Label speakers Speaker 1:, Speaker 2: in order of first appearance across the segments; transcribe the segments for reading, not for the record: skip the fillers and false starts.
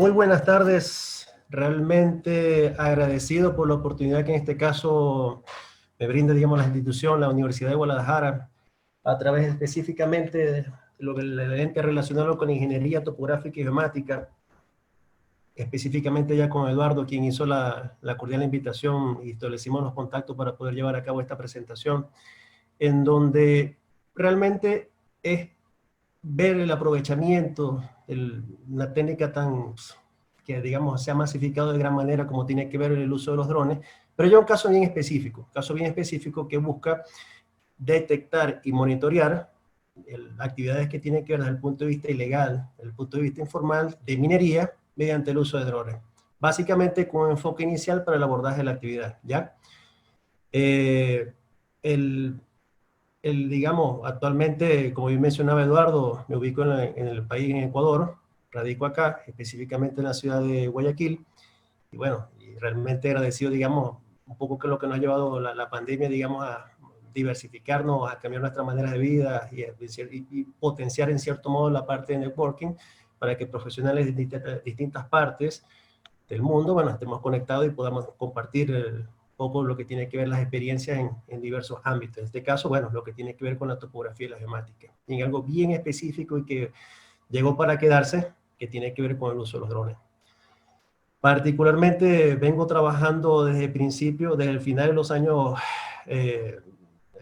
Speaker 1: Muy buenas tardes, realmente agradecido por la oportunidad que en este caso me brinda, digamos, la institución, la Universidad de Guadalajara, a través específicamente de lo que el ente relacionado con ingeniería topográfica y geomática, específicamente ya con Eduardo, quien hizo la cordial invitación y establecimos los contactos para poder llevar a cabo esta presentación, en donde realmente es ver el aprovechamiento de una técnica tan, que digamos se ha masificado de gran manera como tiene que ver el uso de los drones, pero ya un caso bien específico que busca detectar y monitorear actividades que tienen que ver desde el punto de vista ilegal, desde el punto de vista informal, de minería, mediante el uso de drones. Básicamente con un enfoque inicial para el abordaje de la actividad, ¿ya? El, digamos, actualmente, como bien mencionaba Eduardo, me ubico en el país, en Ecuador, radico acá, específicamente en la ciudad de Guayaquil, y bueno, y realmente agradecido, digamos, un poco que lo que nos ha llevado la pandemia, digamos, a diversificarnos, a cambiar nuestra manera de vida y potenciar en cierto modo la parte de networking para que profesionales de distintas partes del mundo, bueno, estemos conectados y podamos compartir un poco lo que tiene que ver las experiencias en diversos ámbitos. En este caso, bueno, lo que tiene que ver con la topografía y la geomática. Y en algo bien específico y que llegó para quedarse, que tiene que ver con el uso de los drones. Particularmente vengo trabajando desde el principio, desde el final de los años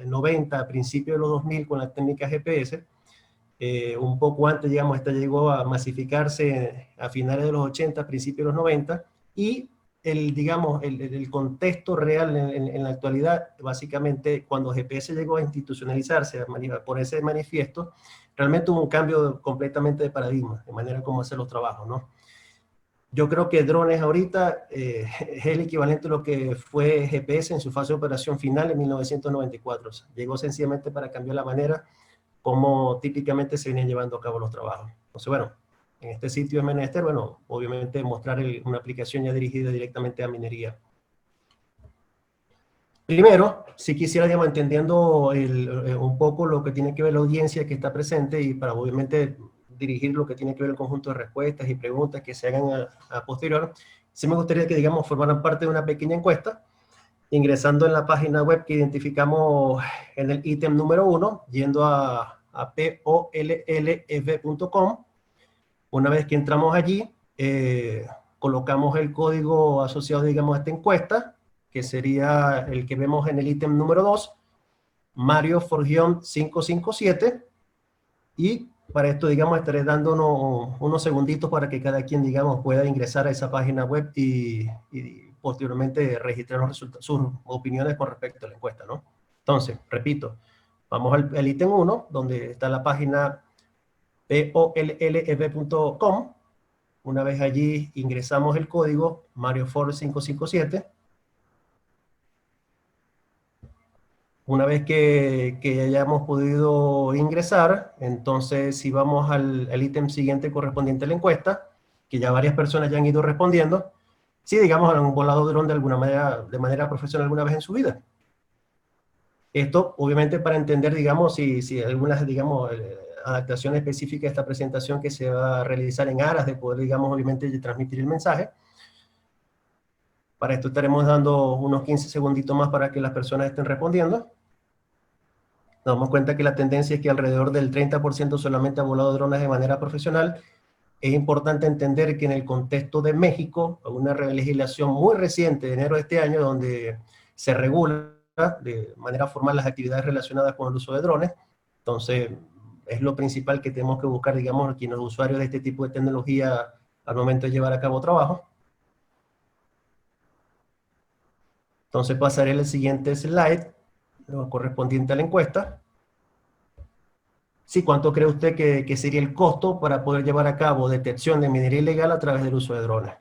Speaker 1: 90, principios de los 2000 con la técnica GPS. Un poco antes, digamos, esta llegó a masificarse a finales de los 80, principios de los 90, y digamos, el contexto real en la actualidad, básicamente, cuando GPS llegó a institucionalizarse, a ponerse de manifiesto, realmente hubo un cambio completamente de paradigma, de manera como hacer los trabajos, ¿no? Yo creo que drones ahorita es el equivalente a lo que fue GPS en su fase de operación final en 1994. O sea, llegó sencillamente para cambiar la manera como típicamente se venían llevando a cabo los trabajos. Entonces, bueno, en este sitio es menester, bueno, obviamente mostrar una aplicación ya dirigida directamente a minería. Primero, si quisiera, digamos, entendiendo un poco lo que tiene que ver la audiencia que está presente y para obviamente dirigir lo que tiene que ver el conjunto de respuestas y preguntas que se hagan a posterior, sí me gustaría que, digamos, formaran parte de una pequeña encuesta, ingresando en la página web que identificamos en el ítem número 1, yendo a pollf.com. Una vez que entramos allí, colocamos el código asociado, digamos, a esta encuesta, que sería el que vemos en el ítem número 2, Mario Forgión 557, y para esto, digamos, estaré dando unos segunditos para que cada quien, digamos, pueda ingresar a esa página web y posteriormente registrar los resultados, sus opiniones con respecto a la encuesta, ¿no? Entonces, repito, vamos al ítem 1, donde está la página pollf.com. Una vez allí ingresamos el código MarioFord557. Una vez que hayamos podido ingresar, entonces si vamos al ítem siguiente correspondiente a la encuesta, que ya varias personas ya han ido respondiendo, si digamos han volado dron de alguna manera, de manera profesional alguna vez en su vida. Esto obviamente para entender, digamos, si algunas, digamos, adaptaciones específicas de esta presentación que se va a realizar en aras de poder, digamos, obviamente transmitir el mensaje. Para esto estaremos dando unos 15 segunditos más para que las personas estén respondiendo. Nos damos cuenta que la tendencia es que alrededor del 30% solamente ha volado drones de manera profesional. Es importante entender que en el contexto de México, una legislación muy reciente de enero de este año, donde se regula de manera formal las actividades relacionadas con el uso de drones. Entonces, es lo principal que tenemos que buscar, digamos, quienes los usuarios de este tipo de tecnología al momento de llevar a cabo trabajo. Entonces pasaré al siguiente slide, lo correspondiente a la encuesta. Sí, ¿cuánto cree usted que sería el costo para poder llevar a cabo detección de minería ilegal a través del uso de drones?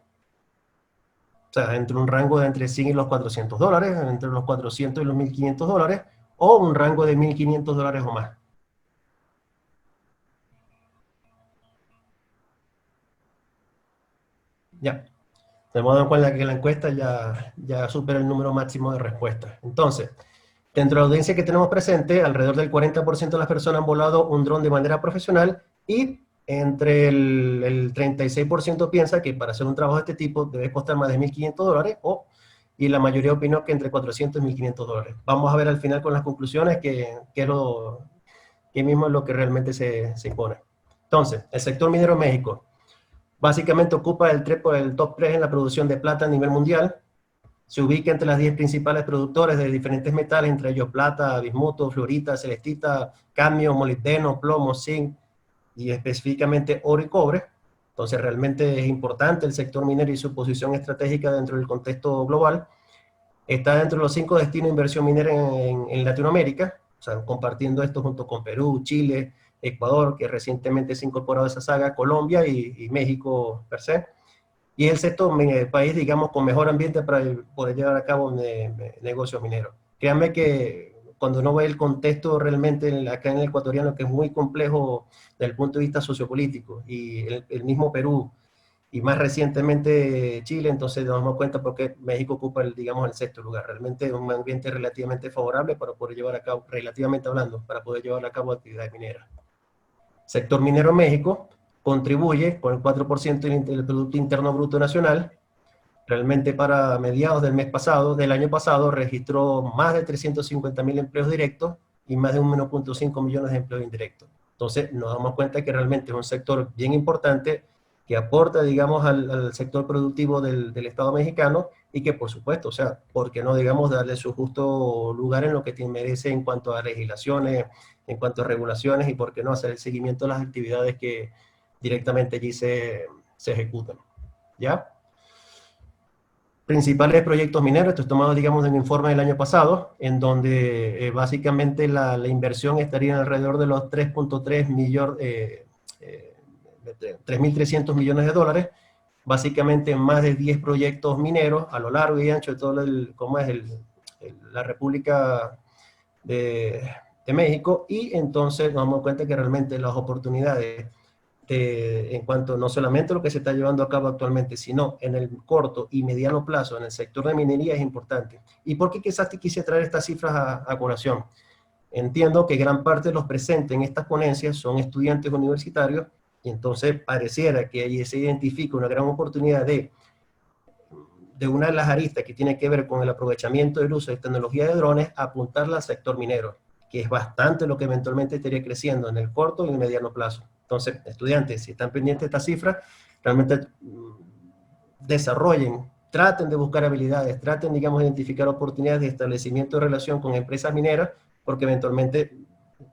Speaker 1: O sea, entre un rango de entre 100 y los $400, entre los 400 y los $1.500, o un rango de $1.500 o más. Ya. Tenemos en cuenta que la encuesta ya supera el número máximo de respuestas. Entonces, dentro de la audiencia que tenemos presente, alrededor del 40% de las personas han volado un dron de manera profesional y entre el 36% piensa que para hacer un trabajo de este tipo debe costar más de $1.500, y la mayoría opinó que entre 400 y $1.500. Vamos a ver al final con las conclusiones que mismo es lo que realmente se impone. Entonces, el sector minero en México básicamente ocupa el top 3 en la producción de plata a nivel mundial. Se ubica entre las 10 principales productores de diferentes metales, entre ellos plata, bismuto, fluorita, celestita, cadmio, molibdeno, plomo, zinc y específicamente oro y cobre. Entonces realmente es importante el sector minero y su posición estratégica dentro del contexto global. Está dentro de los 5 destinos de inversión minera en Latinoamérica, o sea, compartiendo esto junto con Perú, Chile, Ecuador, que recientemente se ha incorporado a esa saga, Colombia y México per se. Y es el sexto país, digamos, con mejor ambiente para poder llevar a cabo negocios mineros. Créanme que cuando uno ve el contexto realmente acá en el ecuatoriano, que es muy complejo desde el punto de vista sociopolítico, y el mismo Perú, y más recientemente Chile, entonces nos damos cuenta porque México ocupa, digamos, el sexto lugar. Realmente es un ambiente relativamente favorable para poder llevar a cabo, relativamente hablando, para poder llevar a cabo actividades mineras. Sector minero en México contribuye con el 4% del Producto Interno Bruto Nacional. Realmente para mediados del mes pasado, del año pasado, registró más de 350.000 empleos directos y más de 1.5 millones de empleos indirectos. Entonces nos damos cuenta que realmente es un sector bien importante que aporta, digamos, al sector productivo del Estado mexicano y que, por supuesto, o sea, ¿por qué no, digamos, darle su justo lugar en lo que merece en cuanto a legislaciones, en cuanto a regulaciones y por qué no hacer el seguimiento de las actividades que directamente allí se ejecutan? ¿Ya? Principales proyectos mineros, esto es tomado, digamos, de un informe del año pasado, en donde básicamente la inversión estaría alrededor de los 3.3 millones, 3.300 millones de dólares, básicamente en más de 10 proyectos mineros a lo largo y ancho de todo como es la República de, de México, y entonces nos damos cuenta que realmente las oportunidades en cuanto no solamente a lo que se está llevando a cabo actualmente, sino en el corto y mediano plazo en el sector de minería es importante. ¿Y por qué quizás te quise traer estas cifras a colación? Entiendo que gran parte de los presentes en estas ponencias son estudiantes universitarios y entonces pareciera que ahí se identifica una gran oportunidad de una de las aristas que tiene que ver con el aprovechamiento del uso de tecnología de drones, apuntarla al sector minero, que es bastante lo que eventualmente estaría creciendo en el corto y el mediano plazo. Entonces, estudiantes, si están pendientes de estas cifras, realmente desarrollen, traten de buscar habilidades, traten, digamos, de identificar oportunidades de establecimiento de relación con empresas mineras, porque eventualmente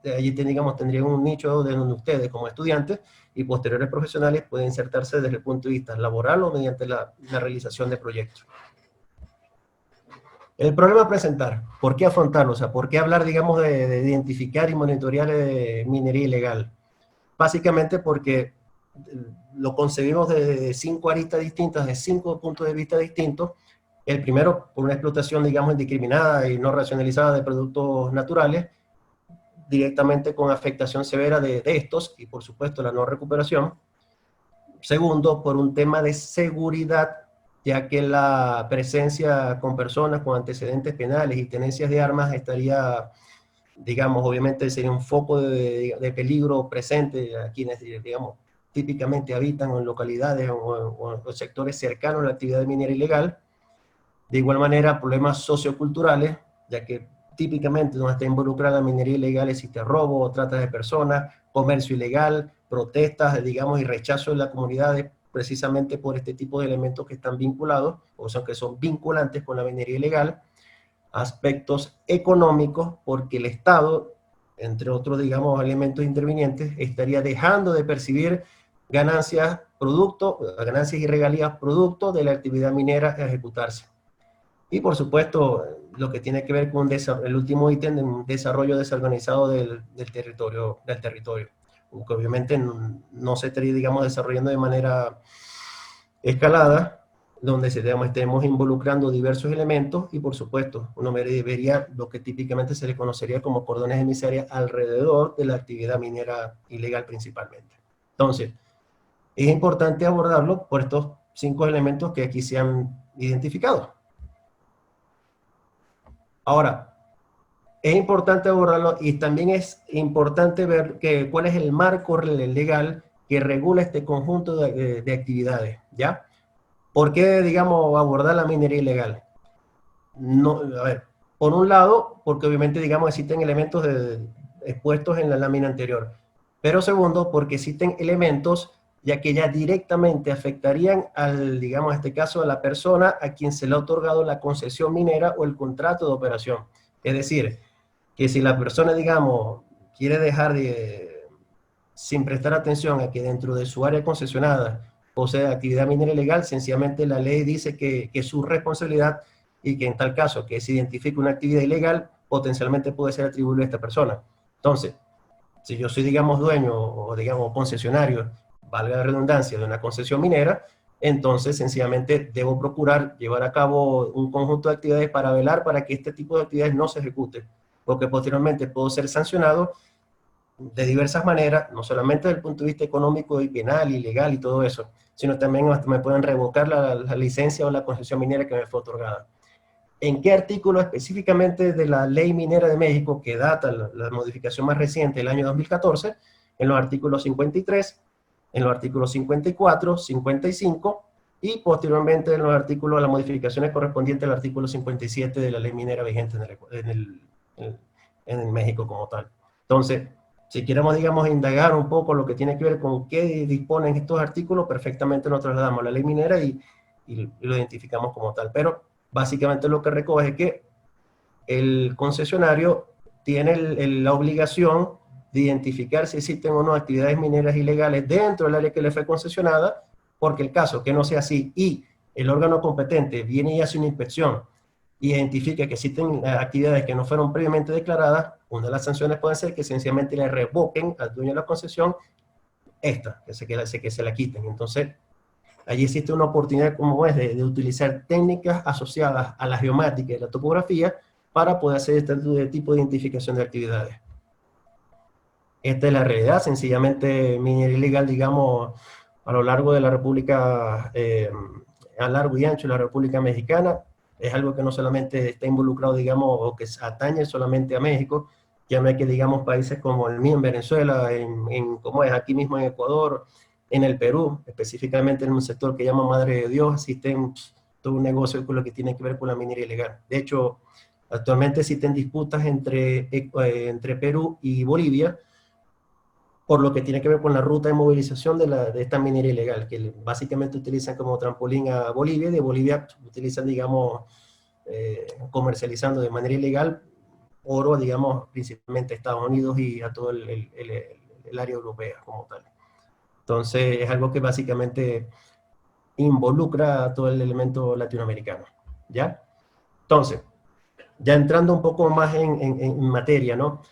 Speaker 1: allí, digamos, tendrían un nicho de donde ustedes, como estudiantes y posteriores profesionales, pueden insertarse desde el punto de vista laboral o mediante la realización de proyectos. El problema a presentar, ¿por qué afrontarlo? O sea, ¿por qué hablar, digamos, de identificar y monitorear minería ilegal? Básicamente porque lo concebimos de 5 aristas distintas, de 5 puntos de vista distintos. El primero, por una explotación, digamos, indiscriminada y no racionalizada de productos naturales, directamente con afectación severa de estos y, por supuesto, la no recuperación. Segundo, por un tema de seguridad, ya que la presencia con personas con antecedentes penales y tenencias de armas estaría, digamos, obviamente sería un foco de peligro presente a quienes, digamos, típicamente habitan en localidades o sectores cercanos a la actividad minera ilegal. De igual manera, problemas socioculturales, ya que típicamente donde está involucrada la minería ilegal existe robo, trata de personas, comercio ilegal, protestas, digamos, y rechazo de la comunidad precisamente por este tipo de elementos que están vinculados, o sea, que son vinculantes con la minería ilegal. Aspectos económicos, porque el Estado, entre otros, digamos, elementos intervinientes, estaría dejando de percibir ganancias ganancias y regalías producto de la actividad minera a ejecutarse. Y por supuesto, lo que tiene que ver con el último ítem, de un desarrollo desorganizado del territorio, que obviamente no se estaría, digamos, desarrollando de manera escalada, donde estemos involucrando diversos elementos y, por supuesto, uno vería lo que típicamente se le conocería como cordones emisarios alrededor de la actividad minera ilegal principalmente. Entonces, es importante abordarlo por estos 5 elementos que aquí se han identificado. Ahora, es importante abordarlo y también es importante ver cuál es el marco legal que regula este conjunto de actividades, ¿ya? ¿Por qué, digamos, abordar la minería ilegal? No, a ver, por un lado, porque obviamente, digamos, existen elementos expuestos en la lámina anterior. Pero segundo, porque existen elementos ya que ya directamente afectarían al, digamos, en este caso, a la persona a quien se le ha otorgado la concesión minera o el contrato de operación. Es decir, que si la persona, digamos, quiere dejar sin prestar atención a que dentro de su área concesionada posee actividad minera ilegal, sencillamente la ley dice que es su responsabilidad y que en tal caso que se identifique una actividad ilegal, potencialmente puede ser atribuible a esta persona. Entonces, si yo soy, digamos, dueño o, digamos, concesionario, valga la redundancia, de una concesión minera, entonces sencillamente debo procurar llevar a cabo un conjunto de actividades para velar para que este tipo de actividades no se ejecute, porque posteriormente puedo ser sancionado de diversas maneras, no solamente desde el punto de vista económico y penal y legal y todo eso, sino también hasta me pueden revocar la licencia o la concesión minera que me fue otorgada. ¿En qué artículo específicamente de la Ley Minera de México, que data la modificación más reciente, el año 2014, en los artículos 53, en los artículos 54, 55 y posteriormente en los artículos, las modificaciones correspondientes al artículo 57 de la Ley Minera vigente en el México como tal? Entonces, si queremos, digamos, indagar un poco lo que tiene que ver con qué disponen estos artículos, perfectamente nos trasladamos a la ley minera y lo identificamos como tal. Pero básicamente lo que recoge es que el concesionario tiene la obligación de identificar si existen o no actividades mineras ilegales dentro del área que le fue concesionada, porque el caso que no sea así y el órgano competente viene y hace una inspección y identifica que existen actividades que no fueron previamente declaradas, una de las sanciones puede ser que sencillamente le revoquen al dueño de la concesión que se la quiten. Entonces, allí existe una oportunidad como es de utilizar técnicas asociadas a la geomática y la topografía para poder hacer este tipo de identificación de actividades. Esta es la realidad, sencillamente minería ilegal, digamos, a lo largo de la República, a largo y ancho de la República Mexicana, es algo que no solamente está involucrado, digamos, o que atañe solamente a México, ya no hay que, digamos, países como el mío en Venezuela, como es aquí mismo en Ecuador, en el Perú, específicamente en un sector que llama Madre de Dios, existen todo un negocio con lo que tiene que ver con la minería ilegal. De hecho, actualmente existen disputas entre Perú y Bolivia, por lo que tiene que ver con la ruta de movilización de esta minería ilegal, que básicamente utilizan como trampolín a Bolivia, y de Bolivia utilizan, digamos, comercializando de manera ilegal oro, digamos, principalmente a Estados Unidos y a todo el área europea como tal. Entonces, es algo que básicamente involucra a todo el elemento latinoamericano, ¿ya? Entonces, ya entrando un poco más en materia, ¿no?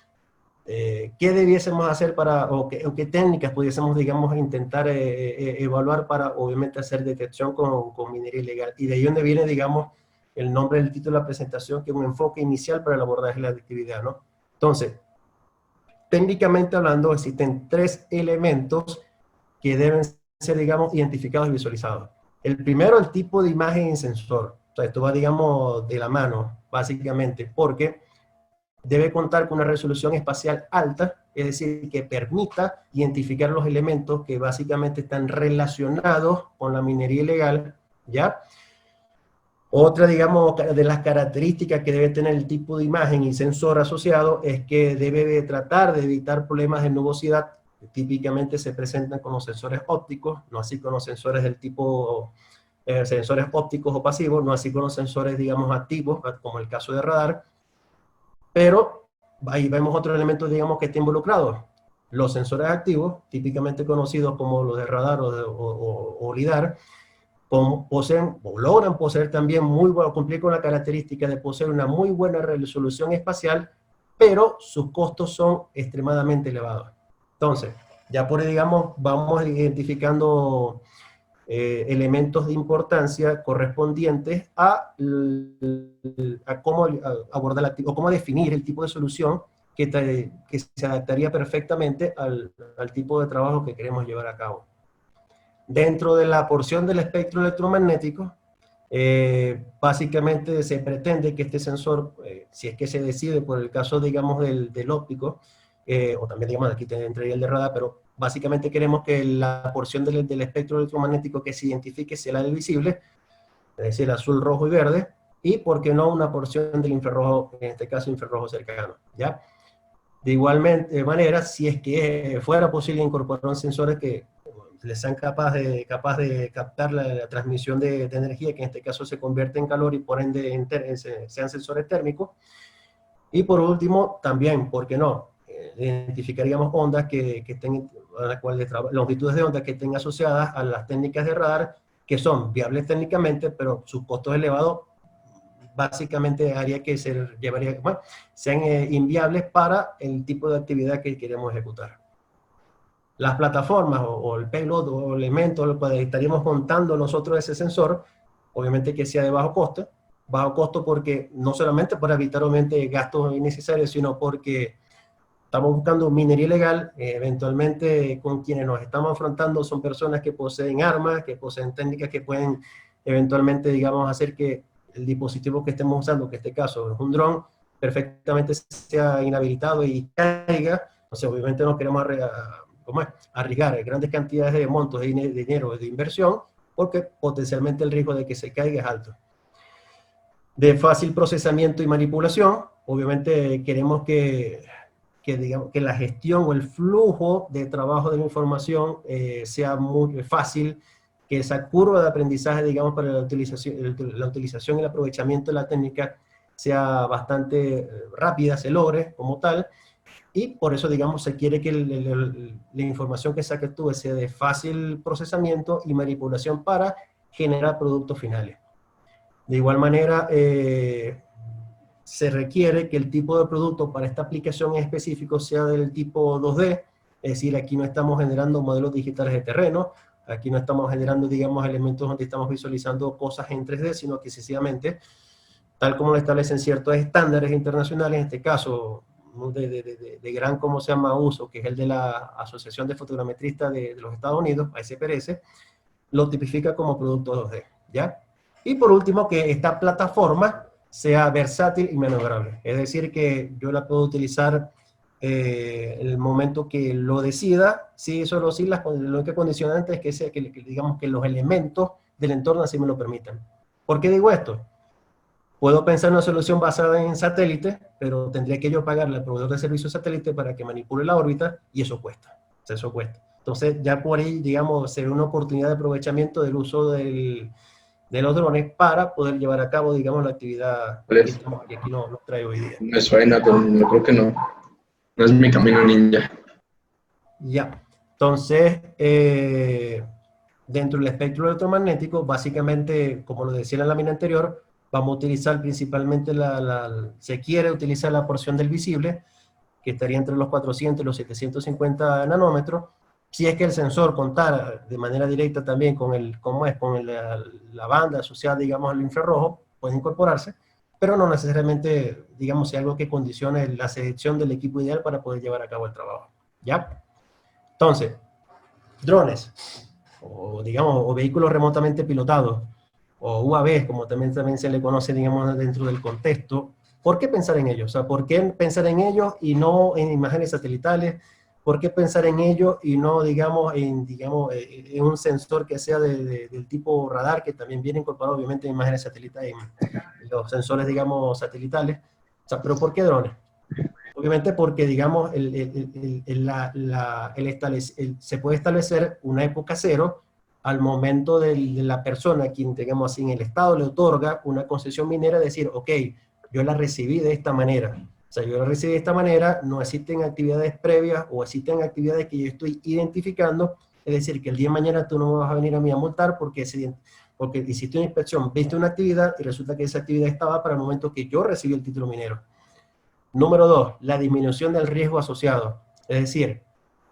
Speaker 1: ¿Qué debiésemos hacer o qué técnicas pudiésemos, digamos, intentar evaluar para, obviamente, hacer detección con minería ilegal? Y de ahí donde viene, digamos, el nombre del título de la presentación, que es un enfoque inicial para el abordaje de la actividad, ¿no? Entonces, técnicamente hablando, existen tres elementos que deben ser, digamos, identificados y visualizados. El primero, el tipo de imagen y sensor. O sea, esto va, digamos, de la mano, básicamente, porque debe contar con una resolución espacial alta, es decir, que permita identificar los elementos que básicamente están relacionados con la minería ilegal, ¿ya? Otra, digamos, de las características que debe tener el tipo de imagen y sensor asociado es que debe tratar de evitar problemas de nubosidad, que típicamente se presentan con los sensores ópticos, no así con los sensores del tipo sensores ópticos o pasivos, no así con los sensores, digamos, activos, como el caso de radar. Pero ahí vemos otro elemento, digamos, que está involucrado. Los sensores activos, típicamente conocidos como los de radar o LIDAR, poseen o logran poseer también cumplir con la característica de poseer una muy buena resolución espacial, pero sus costos son extremadamente elevados. Entonces, ya por ahí, digamos, vamos identificando elementos de importancia correspondientes a cómo abordar o cómo definir el tipo de solución que se adaptaría perfectamente al tipo de trabajo que queremos llevar a cabo. Dentro de la porción del espectro electromagnético, básicamente se pretende que este sensor, si es que se decide por el caso, digamos, del óptico, o también, digamos, aquí entraría el de radar, pero básicamente queremos que la porción del espectro electromagnético que se identifique sea la del visible, es decir, azul, rojo y verde, y por qué no una porción del infrarrojo, en este caso infrarrojo cercano, ¿ya? De igual manera, si es que fuera posible incorporar sensores que les sean capaz de captar la transmisión de energía, que en este caso se convierte en calor y por ende sean sensores térmicos. Y por último, también, ¿por qué no? Identificaríamos ondas que estén, longitudes de onda que estén asociadas a las técnicas de radar, que son viables técnicamente, pero sus costos elevados básicamente haría que bueno, sean inviables para el tipo de actividad que queremos ejecutar. Las plataformas o el payload o elementos lo que estaríamos montando nosotros ese sensor, obviamente que sea de bajo costo porque no solamente para evitar obviamente gastos innecesarios, sino porque estamos buscando minería ilegal, eventualmente con quienes nos estamos afrontando son personas que poseen armas, que poseen técnicas que pueden eventualmente, digamos, hacer que el dispositivo que estemos usando, que en este caso es un dron, perfectamente sea inhabilitado y caiga. O sea, obviamente no queremos arriesgar grandes cantidades de montos de dinero de inversión, porque potencialmente el riesgo de que se caiga es alto. De fácil procesamiento y manipulación, obviamente queremos digamos, que la gestión o el flujo de trabajo de la información sea muy fácil, que esa curva de aprendizaje, digamos, para la utilización y el aprovechamiento de la técnica sea bastante rápida, se logre como tal, y por eso, digamos, se quiere que la información que saques tú sea de fácil procesamiento y manipulación para generar productos finales. De igual manera, se requiere que el tipo de producto para esta aplicación en específico sea del tipo 2D, es decir, aquí no estamos generando modelos digitales de terreno, aquí no estamos generando, digamos, elementos donde estamos visualizando cosas en 3D, sino que sencillamente, tal como lo establecen ciertos estándares internacionales, en este caso, de gran, ¿cómo se llama?, uso, que es el de la Asociación de Fotogrametristas de los Estados Unidos, ASPRS, lo tipifica como producto 2D, ¿ya? Y por último, que esta plataforma sea versátil y maniobrable. Es decir, que yo la puedo utilizar en el momento que lo decida. Sí, solo sí, lo único condicionante es que digamos que los elementos del entorno así me lo permitan. ¿Por qué digo esto? Puedo pensar en una solución basada en satélite, pero tendría que yo pagarle al proveedor de servicio satélite para que manipule la órbita, y eso cuesta. O sea, eso cuesta. Entonces, ya por ahí, digamos, sería una oportunidad de aprovechamiento del uso de los drones para poder llevar a cabo, digamos, la actividad que aquí nos trae hoy día.
Speaker 2: Me suena, pero no creo que no. No es mi camino ninja.
Speaker 1: Ya. Entonces, dentro del espectro electromagnético, básicamente, como lo decía en la lámina anterior, vamos a utilizar principalmente se quiere utilizar la porción del visible, que estaría entre los 400 y los 750 nanómetros. Si es que el sensor contara de manera directa también con la banda asociada, digamos, al infrarrojo, puede incorporarse, pero no necesariamente, digamos, sea algo que condicione la selección del equipo ideal para poder llevar a cabo el trabajo. ¿Ya? Entonces, drones, o digamos, o vehículos remotamente pilotados, o UAVs, como también se le conoce, digamos, dentro del contexto. ¿Por qué pensar en ellos? O sea, ¿por qué pensar en ellos y no en imágenes satelitales? ¿Por qué pensar en ellos y no, digamos, en un sensor que sea del tipo radar, que también viene incorporado, obviamente, en imágenes satelitales, en los sensores, digamos, satelitales? O sea, ¿pero por qué drones? Obviamente porque, digamos, se puede establecer una época cero al momento de la persona, quien, digamos así, en el Estado le otorga una concesión minera, decir, ok, yo la recibí de esta manera. O sea, yo la recibí de esta manera, no existen actividades previas o existen actividades que yo estoy identificando, es decir, que el día de mañana tú no me vas a venir a mí a multar porque hiciste una inspección, viste una actividad y resulta que esa actividad estaba para el momento que yo recibí el título minero. Número 2, la disminución del riesgo asociado. Es decir,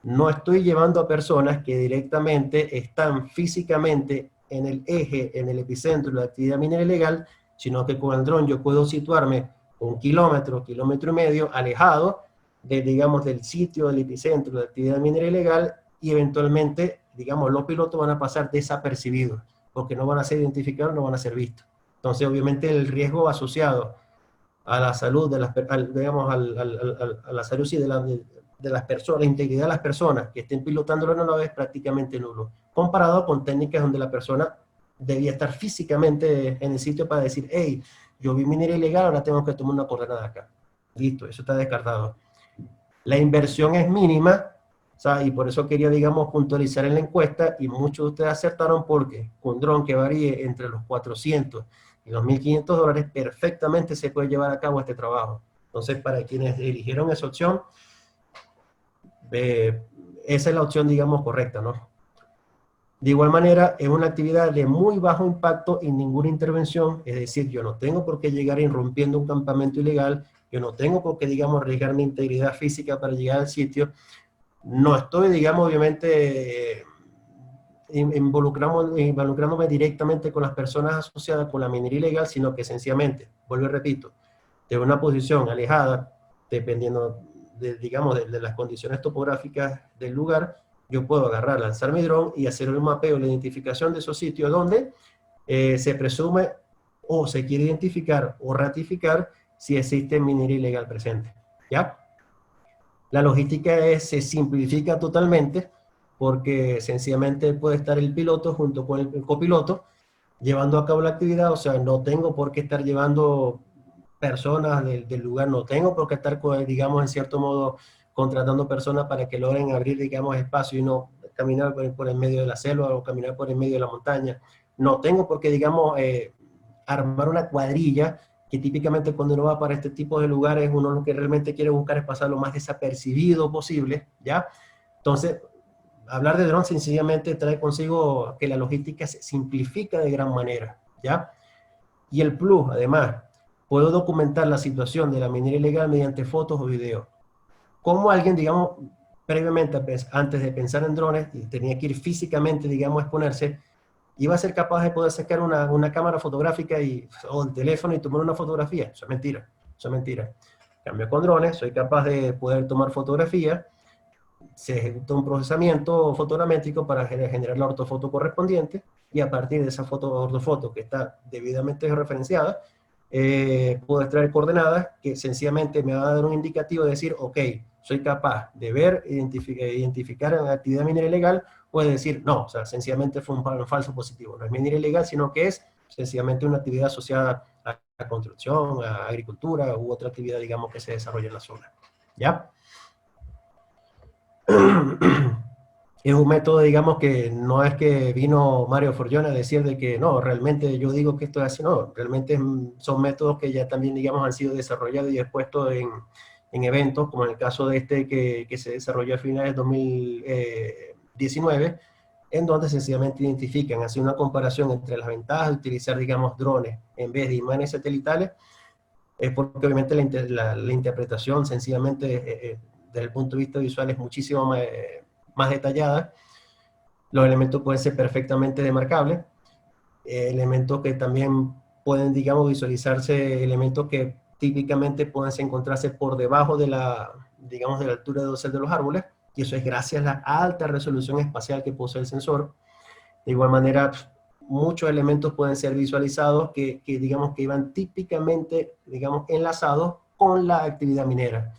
Speaker 1: no estoy llevando a personas que directamente están físicamente en el eje, en el epicentro de la actividad minera ilegal, sino que con el dron yo puedo situarme 1 kilómetro, kilómetro y medio, alejado digamos, del sitio, del epicentro de la actividad minera ilegal, y eventualmente, digamos, los pilotos van a pasar desapercibidos, porque no van a ser identificados, no van a ser vistos. Entonces, obviamente, el riesgo asociado a la salud, digamos, a la salud, sí, de las personas, la integridad de las personas que estén pilotando la aeronave es prácticamente nulo, comparado con técnicas donde la persona debía estar físicamente en el sitio para decir, hey, yo vi minería ilegal, ahora tengo que tomar una coordenada acá. Listo, eso está descartado. La inversión es mínima, o sea, y por eso quería, digamos, puntualizar en la encuesta, y muchos de ustedes acertaron porque un dron que varíe entre los 400 y los $1.500 perfectamente se puede llevar a cabo este trabajo. Entonces, para quienes eligieron esa opción, esa es la opción, digamos, correcta, ¿no? De igual manera, es una actividad de muy bajo impacto y ninguna intervención, es decir, yo no tengo por qué llegar irrumpiendo un campamento ilegal, yo no tengo por qué, digamos, arriesgar mi integridad física para llegar al sitio, no estoy, digamos, obviamente, involucrándome directamente con las personas asociadas con la minería ilegal, sino que sencillamente, vuelvo y repito, de una posición alejada, dependiendo, digamos, de las condiciones topográficas del lugar, yo puedo agarrar, lanzar mi dron y hacer un mapeo, la identificación de esos sitios donde se presume o se quiere identificar o ratificar si existe minería ilegal presente. ¿Ya? La logística se simplifica totalmente porque sencillamente puede estar el piloto junto con el copiloto llevando a cabo la actividad, o sea, no tengo por qué estar llevando personas del lugar, no tengo por qué estar, digamos, en cierto modo, contratando personas para que logren abrir, digamos, espacio y no caminar por el medio de la selva o caminar por el medio de la montaña. No tengo por qué, digamos, armar una cuadrilla que típicamente cuando uno va para este tipo de lugares, uno lo que realmente quiere buscar es pasar lo más desapercibido posible, ¿ya? Entonces, hablar de drones sencillamente trae consigo que la logística se simplifica de gran manera, ¿ya? Y el plus, además, puedo documentar la situación de la minería ilegal mediante fotos o videos. Como alguien, digamos, previamente, antes de pensar en drones, tenía que ir físicamente, digamos, a exponerse, iba a ser capaz de poder sacar una cámara fotográfica o el teléfono y tomar una fotografía. Eso es mentira, eso es mentira. En cambio, con drones, soy capaz de poder tomar fotografías, se ejecuta un procesamiento fotogramétrico para generar la ortofoto correspondiente, y a partir de esa ortofoto que está debidamente referenciada, puedo extraer coordenadas que sencillamente me va a dar un indicativo de decir, ok, soy capaz de ver, identificar una actividad minera ilegal, o de decir, no, o sea, sencillamente fue un falso positivo, no es minera ilegal, sino que es sencillamente una actividad asociada a la construcción, a agricultura u otra actividad, digamos, que se desarrolla en la zona. ¿Ya? Es un método, digamos, que no es que vino Mario Forgione a decir de que no, realmente yo digo que esto es así, no, realmente son métodos que ya también, digamos, han sido desarrollados y expuestos en eventos, como en el caso de este que se desarrolló a finales de 2019, en donde sencillamente identifican, hacen una comparación entre las ventajas de utilizar, digamos, drones en vez de imanes satelitales, es porque obviamente la interpretación sencillamente desde el punto de vista visual es muchísimo más detallada. Los elementos pueden ser perfectamente demarcables, elementos que también pueden, digamos, visualizarse, elementos que típicamente pueden encontrarse por debajo de digamos, de la altura de dosel de los árboles, y eso es gracias a la alta resolución espacial que posee el sensor. De igual manera, muchos elementos pueden ser visualizados que digamos, que iban típicamente, digamos, enlazados con la actividad minera.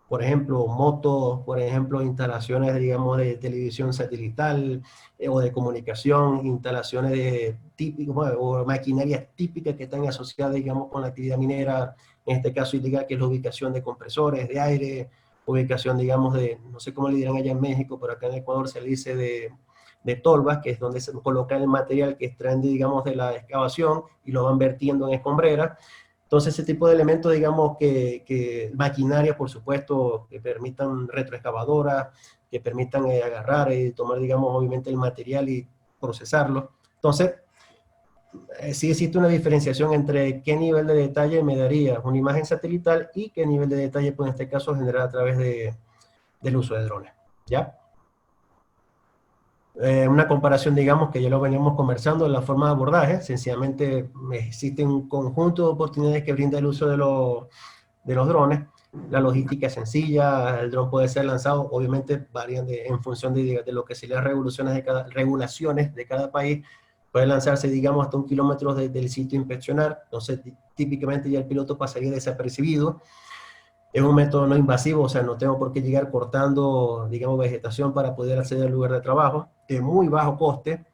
Speaker 1: Por ejemplo, motos, por ejemplo, instalaciones, digamos, de televisión satelital o de comunicación, instalaciones típicas, bueno, o maquinarias típicas que están asociadas, digamos, con la actividad minera, en este caso ilegal, que es la ubicación de compresores de aire, ubicación, digamos, no sé cómo le dirán allá en México, pero acá en Ecuador se le dice de tolvas, que es donde se coloca el material que extraen, digamos, de la excavación y lo van vertiendo en escombreras. Entonces, ese tipo de elementos, digamos, maquinaria, por supuesto, que permitan retroexcavadoras, que permitan agarrar y tomar, digamos, obviamente el material y procesarlo. Entonces, sí existe una diferenciación entre qué nivel de detalle me daría una imagen satelital y qué nivel de detalle puede en este caso generar a través del uso de drones. ¿Ya? Una comparación, digamos, que ya lo veníamos conversando, en la forma de abordaje, sencillamente existe un conjunto de oportunidades que brinda el uso de los drones. La logística es sencilla, el dron puede ser lanzado, obviamente varían en función de lo que serían regulaciones de cada país, puede lanzarse, digamos, hasta 1 kilómetro del sitio a inspeccionar, entonces típicamente ya el piloto pasaría desapercibido. Es un método no invasivo, o sea, no tengo por qué llegar cortando, digamos, vegetación para poder acceder al lugar de trabajo, de muy bajo coste,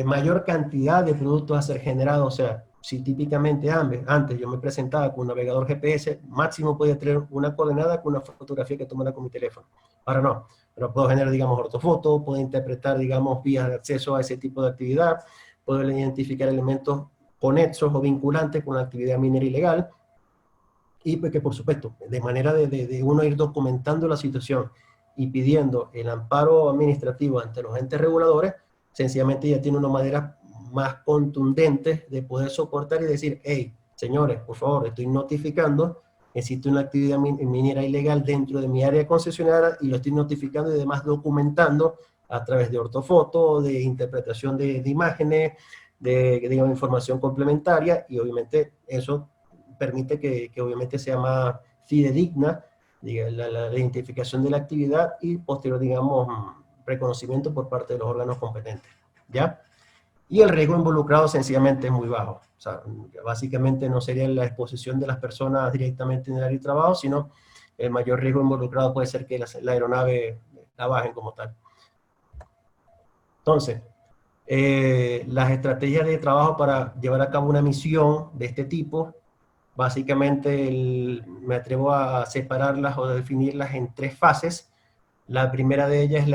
Speaker 1: mayor cantidad de productos a ser generados, o sea, si típicamente antes yo me presentaba con un navegador GPS, máximo podía tener una coordenada con una fotografía que tomara con mi teléfono. Ahora no, pero puedo generar, digamos, ortofoto, puedo interpretar, digamos, vías de acceso a ese tipo de actividad, puedo identificar elementos conexos o vinculantes con la actividad minera ilegal, y pues que por supuesto, de manera de uno ir documentando la situación y pidiendo el amparo administrativo ante los entes reguladores, sencillamente ya tiene una manera más contundente de poder soportar y decir, hey, señores, por favor, estoy notificando, existe una actividad minera ilegal dentro de mi área concesionaria y lo estoy notificando y además documentando a través de ortofoto, de interpretación de imágenes, de digamos, información complementaria, y obviamente eso permite que obviamente sea más fidedigna la identificación de la actividad y posterior, digamos, reconocimiento por parte de los órganos competentes, ¿ya? Y el riesgo involucrado sencillamente es muy bajo. O sea, básicamente no sería la exposición de las personas directamente en el área de trabajo, sino el mayor riesgo involucrado puede ser que la aeronave la bajen como tal. Entonces, las estrategias de trabajo para llevar a cabo una misión de este tipo, básicamente me atrevo a separarlas o a definirlas en tres fases. La primera de ellas es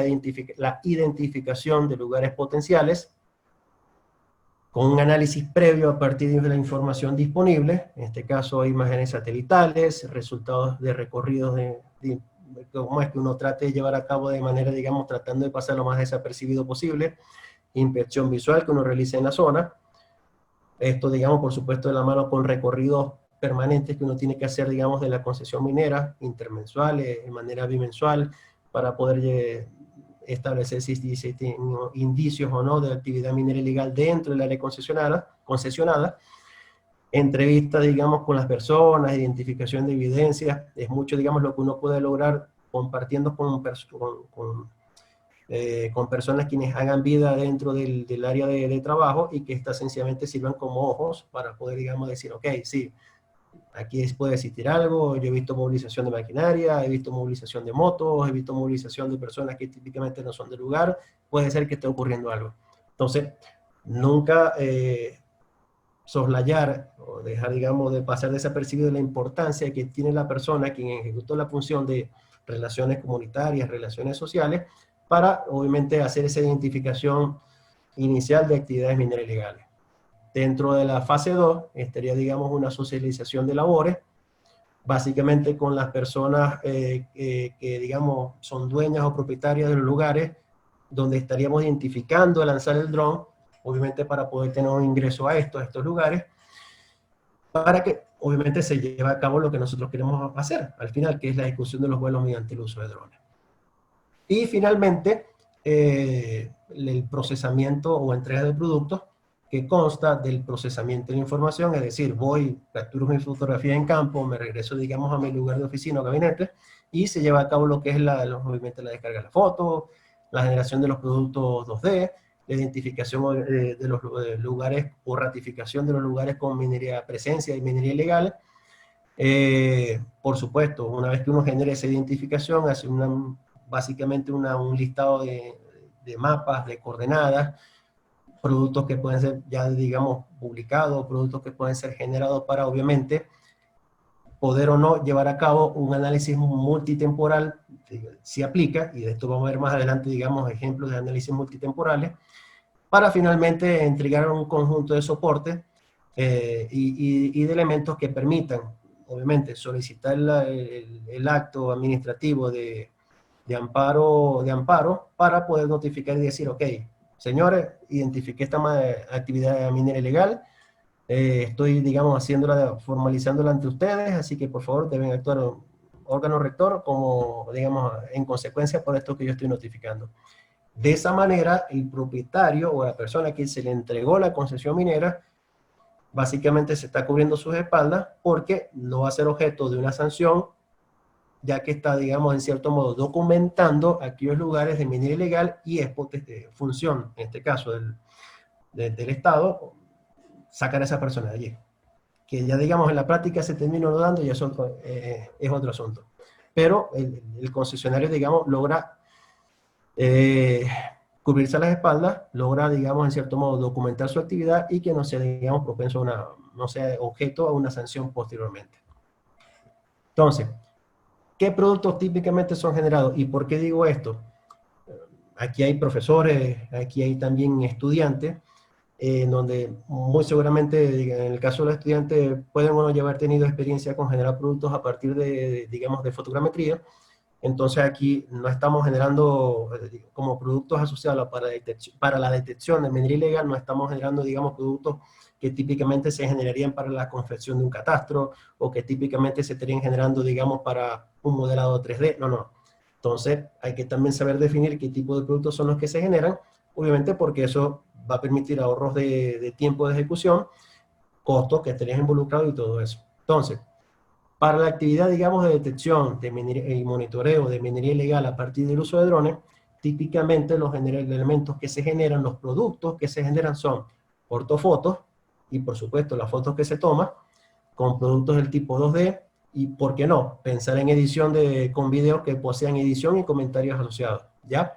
Speaker 1: la identificación de lugares potenciales, con un análisis previo a partir de la información disponible, en este caso imágenes satelitales, resultados de recorridos de cómo es que uno trate de llevar a cabo de manera, digamos, tratando de pasar lo más desapercibido posible, inspección visual que uno realiza en la zona, esto, digamos, por supuesto, de la mano con recorridos permanentes que uno tiene que hacer, digamos, de la concesión minera, intermensuales, de manera bimensual, para poder establecer si existen indicios o no de actividad minera ilegal dentro del área concesionada. Entrevistas, digamos, con las personas, identificación de evidencias, es mucho, digamos, lo que uno puede lograr compartiendo con personas quienes hagan vida dentro del área de trabajo y que estas sencillamente sirvan como ojos para poder, digamos, decir, ok, sí, aquí puede existir algo, yo he visto movilización de maquinaria, he visto movilización de motos, he visto movilización de personas que típicamente no son del lugar, puede ser que esté ocurriendo algo. Entonces, nunca soslayar o dejar, digamos, de pasar desapercibido la importancia que tiene la persona quien ejecutó la función de relaciones comunitarias, relaciones sociales, para obviamente hacer esa identificación inicial de actividades mineras ilegales. Dentro de la fase 2 estaría, digamos, una socialización de labores, básicamente con las personas que, digamos, son dueñas o propietarias de los lugares donde estaríamos identificando al lanzar el dron, obviamente para poder tener un ingreso a estos lugares, para que obviamente se lleve a cabo lo que nosotros queremos hacer al final, que es la ejecución de los vuelos mediante el uso de drones. Y finalmente, el procesamiento o entrega de productos, que consta del procesamiento de la información, es decir, voy, capturo mi fotografía en campo, me regreso, digamos, a mi lugar de oficina o gabinete, y se lleva a cabo lo que es obviamente la descarga de la foto, la generación de los productos 2D, la identificación de los lugares o ratificación de los lugares con minería presencia y minería ilegal. Por supuesto, una vez que uno genere esa identificación, hace básicamente un listado de mapas, de coordenadas, productos que pueden ser ya, digamos, publicados, productos que pueden ser generados para, obviamente, poder o no llevar a cabo un análisis multitemporal, si aplica, y de esto vamos a ver más adelante, digamos, ejemplos de análisis multitemporales, para finalmente entregar un conjunto de soporte y de elementos que permitan, obviamente, solicitar el acto administrativo de amparo para poder notificar y decir, ok, señores, identifiqué esta actividad minera ilegal, estoy, digamos, formalizándola ante ustedes, así que por favor deben actuar órgano rector como, digamos, en consecuencia por esto que yo estoy notificando. De esa manera, el propietario o la persona a quien se le entregó la concesión minera, básicamente se está cubriendo sus espaldas porque no va a ser objeto de una sanción, ya que está, digamos, en cierto modo documentando aquellos lugares de minería ilegal y es función, en este caso, del Estado, sacar a esa persona de allí. que ya digamos en la práctica se termina dando y eso es otro asunto. Pero el concesionario, digamos, logra cubrirse las espaldas, logra, digamos, en cierto modo documentar su actividad y que no sea, digamos, propenso a una, no sea objeto a una sanción posteriormente. Entonces, ¿qué productos típicamente son generados? ¿Y por qué digo esto? Aquí hay profesores, aquí hay también estudiantes, donde muy seguramente, en el caso de los estudiantes, pueden o no ya haber tenido experiencia con generar productos a partir de, digamos, de fotogrametría. Entonces aquí no estamos generando como productos asociados para la detección de minería ilegal, no estamos generando, digamos, productos que típicamente se generarían para la confección de un catastro o que típicamente se estarían generando, digamos, para un modelado 3D. No, no. Entonces hay que también saber definir qué tipo de productos son los que se generan, obviamente porque eso va a permitir ahorros de tiempo de ejecución, costos que estarían involucrados y todo eso. Entonces, para la actividad, digamos, de detección de y monitoreo de minería ilegal a partir del uso de drones, típicamente los elementos que se generan, los productos que se generan son ortofotos y, por supuesto, las fotos que se toman con productos del tipo 2D y, ¿por qué no?, pensar en edición con videos que posean edición y comentarios asociados, ¿ya?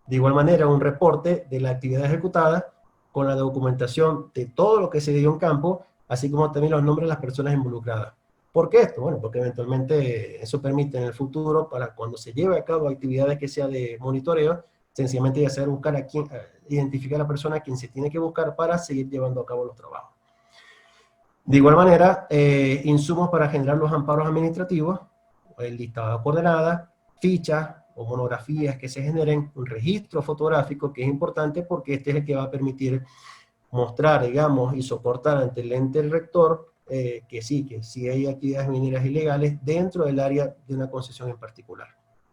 Speaker 1: De igual manera, un reporte de la actividad ejecutada con la documentación de todo lo que se dio en campo, así como también los nombres de las personas involucradas. ¿Por qué esto? Bueno, porque eventualmente eso permite en el futuro, para cuando se lleve a cabo actividades que sea de monitoreo, sencillamente ya saber buscar a quién, identificar a la persona a quien se tiene que buscar para seguir llevando a cabo los trabajos. De igual manera, insumos para generar los amparos administrativos, el listado de coordenadas, fichas o monografías que se generen, un registro fotográfico que es importante porque este es el que va a permitir mostrar, digamos, y soportar ante el ente rector que sí hay actividades mineras ilegales dentro del área de una concesión en particular.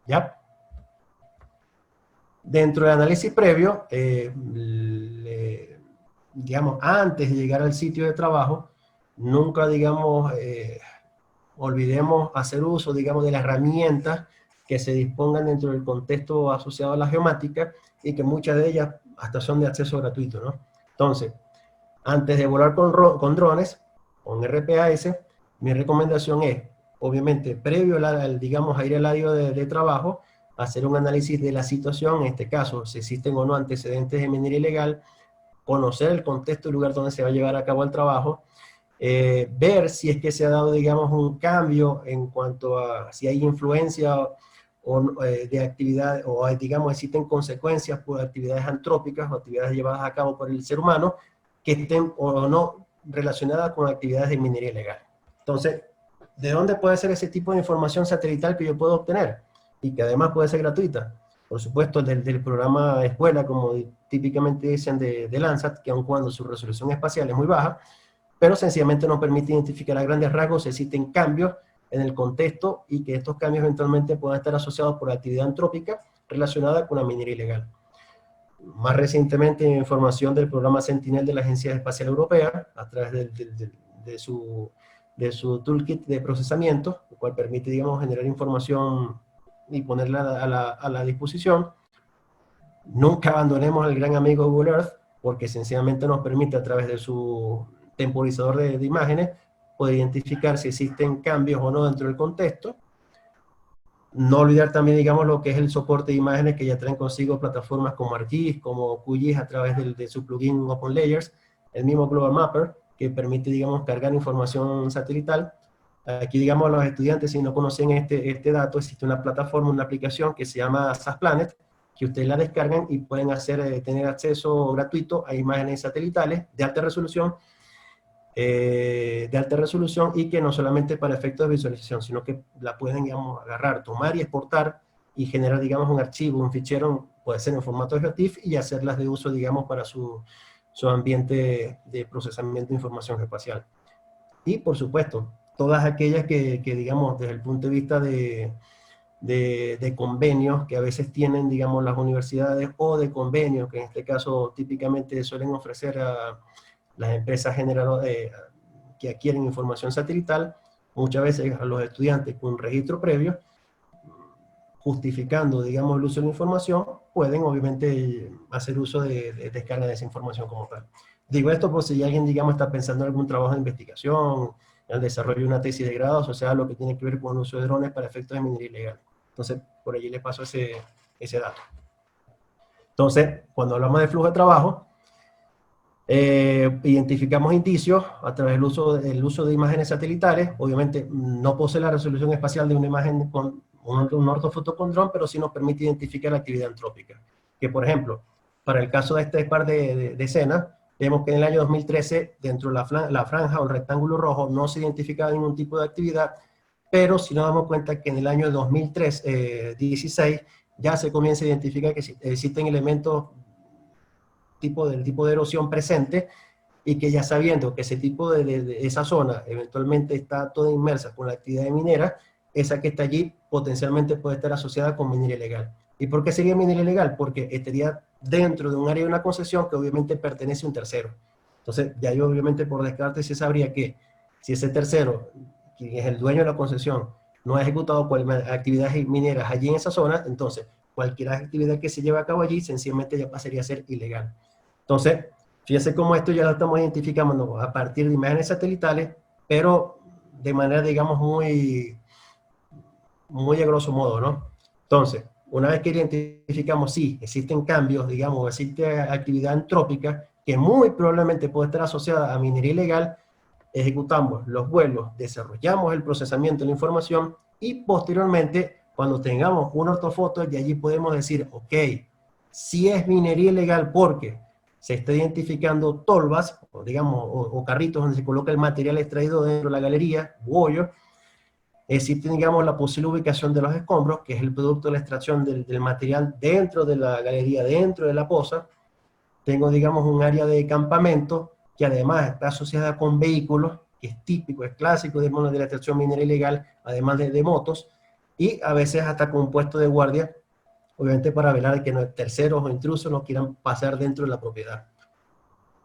Speaker 1: ¿Ya? Dentro del análisis previo, digamos, antes de llegar al sitio de trabajo, nunca, digamos, olvidemos hacer uso, digamos, de las herramientas que se dispongan dentro del contexto asociado a la geomática y que muchas de ellas hasta son de acceso gratuito, ¿no? Entonces, antes de volar con drones, con RPAS, mi recomendación es, obviamente, previo digamos, a ir al área de trabajo, hacer un análisis de la situación, en este caso, si existen o no antecedentes de minería ilegal, conocer el contexto y lugar donde se va a llevar a cabo el trabajo, ver si es que se ha dado, digamos, un cambio en cuanto a si hay influencia de actividad, o digamos, existen consecuencias por actividades antrópicas o actividades llevadas a cabo por el ser humano que estén o no relacionadas con actividades de minería ilegal. Entonces, ¿de dónde puede ser ese tipo de información satelital que yo puedo obtener? Y que además puede ser gratuita. Por supuesto, del programa de escuela, como típicamente dicen de Landsat, que aun cuando su resolución espacial es muy baja, pero sencillamente nos permite identificar a grandes rasgos si existen cambios en el contexto y que estos cambios eventualmente puedan estar asociados por actividad antrópica relacionada con la minería ilegal. Más recientemente, información del programa Sentinel de la Agencia Espacial Europea, a través de su toolkit de procesamiento, lo cual permite, digamos, generar información y ponerla a la disposición. Nunca abandonemos al gran amigo Google Earth, porque sencillamente nos permite, a través de su temporizador de imágenes, poder identificar si existen cambios o no dentro del contexto. No olvidar también, digamos, lo que es el soporte de imágenes que ya traen consigo plataformas como ArcGIS, como QGIS a través de su plugin OpenLayers, el mismo Global Mapper, que permite, digamos, cargar información satelital. Aquí, digamos, a los estudiantes, si no conocen este dato, existe una plataforma, una aplicación que se llama SAS Planet, que ustedes la descargan y pueden tener acceso gratuito a imágenes satelitales de alta resolución, y que no solamente para efectos de visualización, sino que la pueden, digamos, agarrar, tomar y exportar y generar, digamos, un archivo, un fichero, puede ser en formato GeoTIFF, y hacerlas de uso, digamos, para su ambiente de procesamiento de información espacial. Y, por supuesto, todas aquellas que digamos, desde el punto de vista de convenios que a veces tienen, digamos, las universidades, o de convenios que en este caso típicamente suelen ofrecer a las empresas que adquieren información satelital, muchas veces a los estudiantes con un registro previo, justificando, digamos, el uso de la información, pueden obviamente hacer uso de descarga de esa información como tal. Digo esto por si alguien, digamos, está pensando en algún trabajo de investigación, en el desarrollo de una tesis de grado, o sea, lo que tiene que ver con el uso de drones para efectos de minería ilegal. Entonces, por allí le paso ese dato. Entonces, cuando hablamos de flujo de trabajo, identificamos indicios a través del uso de imágenes satelitales. Obviamente, no posee la resolución espacial de una imagen con un ortofoto con dron, pero sí nos permite identificar la actividad antrópica. Que, por ejemplo, para el caso de este par de escenas, vemos que en el año 2013, dentro de la franja o el rectángulo rojo, no se identificaba ningún tipo de actividad, pero si nos damos cuenta que en el año 2016 ya se comienza a identificar que existen elementos del tipo de erosión presente, y que ya sabiendo que ese tipo de esa zona eventualmente está toda inmersa con la actividad minera, esa que está allí potencialmente puede estar asociada con minería ilegal. ¿Y por qué sería minería ilegal? Porque estaría dentro de un área de una concesión que obviamente pertenece a un tercero. Entonces, ya yo obviamente por descarte se sabría que si ese tercero, quien es el dueño de la concesión, no ha ejecutado actividades mineras allí en esa zona, entonces cualquier actividad que se lleve a cabo allí sencillamente ya pasaría a ser ilegal. Entonces, fíjense cómo esto ya lo estamos identificando a partir de imágenes satelitales, pero de manera, digamos, muy a grosso modo, ¿no? Entonces, una vez que identificamos, sí, existen cambios, digamos, existe actividad antrópica que muy probablemente puede estar asociada a minería ilegal, ejecutamos los vuelos, desarrollamos el procesamiento de la información y posteriormente, cuando tengamos una ortofoto, de allí podemos decir, ok, si es minería ilegal porque se está identificando tolvas, o digamos, o carritos donde se coloca el material extraído dentro de la galería, u hoyo. Existe, digamos, la posible ubicación de los escombros, que es el producto de la extracción del material dentro de la galería, dentro de la poza. Tengo, digamos, un área de campamento que además está asociada con vehículos, que es típico, es clásico de la extracción minera ilegal, además de motos, y a veces hasta con un puesto de guardia, obviamente para velar que terceros o intrusos no quieran pasar dentro de la propiedad.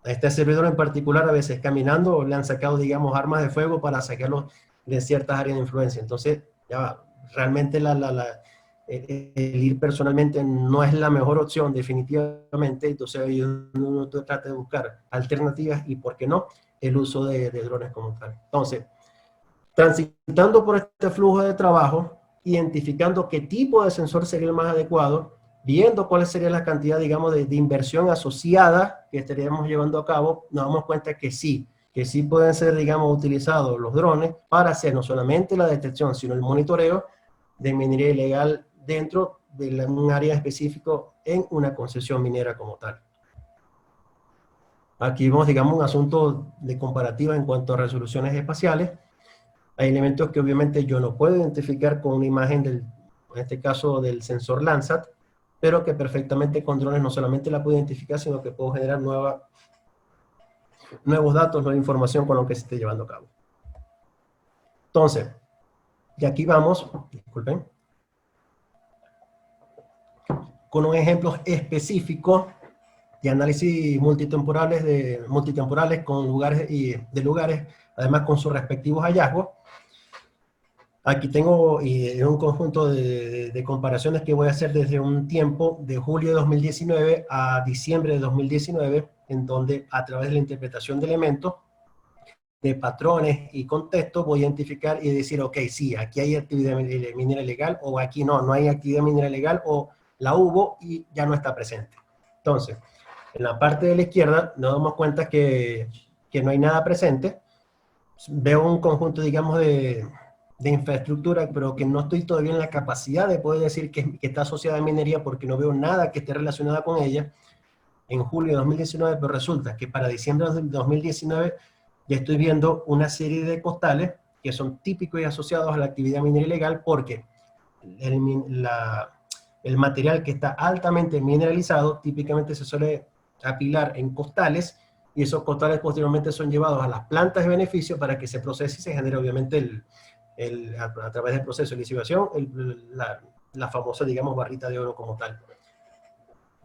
Speaker 1: A este servidor en particular, a veces caminando, le han sacado, digamos, armas de fuego para sacarlos de ciertas áreas de influencia. Entonces, ya realmente el ir personalmente no es la mejor opción, definitivamente. Entonces, uno trata de buscar alternativas y, ¿por qué no?, el uso de drones como tal. Entonces, transitando por este flujo de trabajo, identificando qué tipo de sensor sería el más adecuado, viendo cuál sería la cantidad, digamos, de inversión asociada que estaríamos llevando a cabo, nos damos cuenta que sí pueden ser, digamos, utilizados los drones para hacer no solamente la detección, sino el monitoreo de minería ilegal dentro de un área específico en una concesión minera como tal. Aquí vemos, digamos, un asunto de comparativa en cuanto a resoluciones espaciales. Hay elementos que obviamente yo no puedo identificar con una imagen en este caso del sensor Landsat, pero que perfectamente con drones no solamente la puedo identificar, sino que puedo generar nuevos datos, nueva información con lo que se esté llevando a cabo. Entonces, y aquí vamos, disculpen, con un ejemplo específico de análisis multitemporales con lugares, además con sus respectivos hallazgos. Aquí tengo un conjunto de comparaciones que voy a hacer desde un tiempo de julio de 2019 a diciembre de 2019, en donde a través de la interpretación de elementos, de patrones y contextos, voy a identificar y decir, ok, sí, aquí hay actividad minera ilegal, o aquí no hay actividad minera ilegal, o la hubo y ya no está presente. Entonces, en la parte de la izquierda nos damos cuenta que no hay nada presente. Veo un conjunto, digamos, de infraestructura, pero que no estoy todavía en la capacidad de poder decir que está asociada a minería porque no veo nada que esté relacionada con ella en julio de 2019, pero resulta que para diciembre de 2019 ya estoy viendo una serie de costales que son típicos y asociados a la actividad minera ilegal porque el material que está altamente mineralizado típicamente se suele apilar en costales, y esos costales posteriormente son llevados a las plantas de beneficio para que se procese y se genere obviamente a través del proceso de lisivación la famosa, digamos, barrita de oro como tal.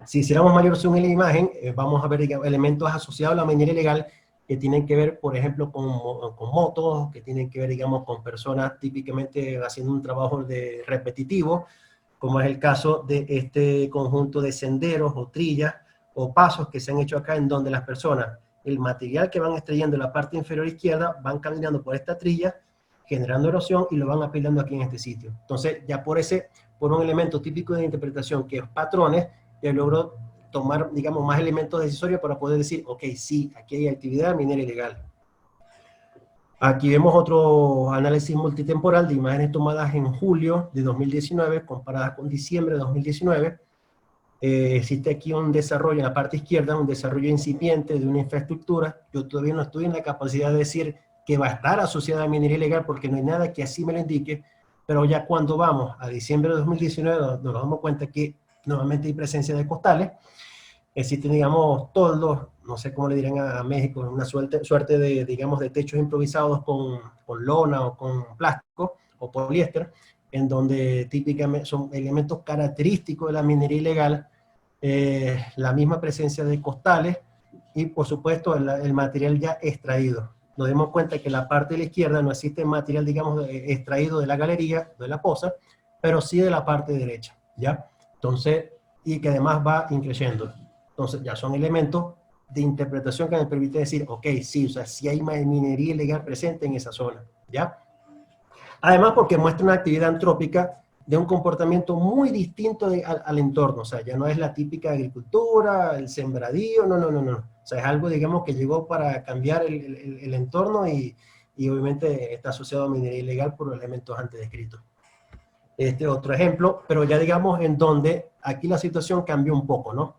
Speaker 1: Si hiciéramos mayor zoom en la imagen, vamos a ver, digamos, elementos asociados a la minería ilegal que tienen que ver, por ejemplo, con motos, que tienen que ver, digamos, con personas típicamente haciendo un trabajo repetitivo, como es el caso de este conjunto de senderos o trillas o pasos que se han hecho acá, en donde las personas el material que van extrayendo en la parte inferior izquierda, van caminando por esta trilla, generando erosión y lo van apilando aquí en este sitio. Entonces, ya por un elemento típico de interpretación que es patrones, ya logró tomar, digamos, más elementos decisorios para poder decir, ok, sí, aquí hay actividad minera ilegal. Aquí vemos otro análisis multitemporal de imágenes tomadas en julio de 2019, comparadas con diciembre de 2019. Existe aquí un desarrollo en la parte izquierda, un desarrollo incipiente de una infraestructura. Yo todavía no estoy en la capacidad de decir que va a estar asociada a minería ilegal porque no hay nada que así me lo indique, pero ya cuando vamos a diciembre de 2019 nos damos cuenta que nuevamente hay presencia de costales. Existen, digamos, toldos, no sé cómo le dirán a México, una suerte de, digamos, de techos improvisados con lona o con plástico o poliéster, en donde típicamente son elementos característicos de la minería ilegal, la misma presencia de costales y, por supuesto, el material ya extraído. Nos damos cuenta que en la parte de la izquierda no existe material, digamos, extraído de la galería, de la poza, pero sí de la parte derecha, ¿ya? Entonces, y que además va increciendo. Entonces, ya son elementos de interpretación que me permite decir, ok, sí, o sea, sí hay minería ilegal presente en esa zona, ¿ya? Además, porque muestra una actividad antrópica de un comportamiento muy distinto al entorno, o sea, ya no es la típica agricultura, el sembradío, no, no, no, no. O sea, es algo, digamos, que llegó para cambiar el entorno y obviamente está asociado a minería ilegal por los elementos antes descritos. Este otro ejemplo, pero ya digamos en donde aquí la situación cambió un poco, ¿no?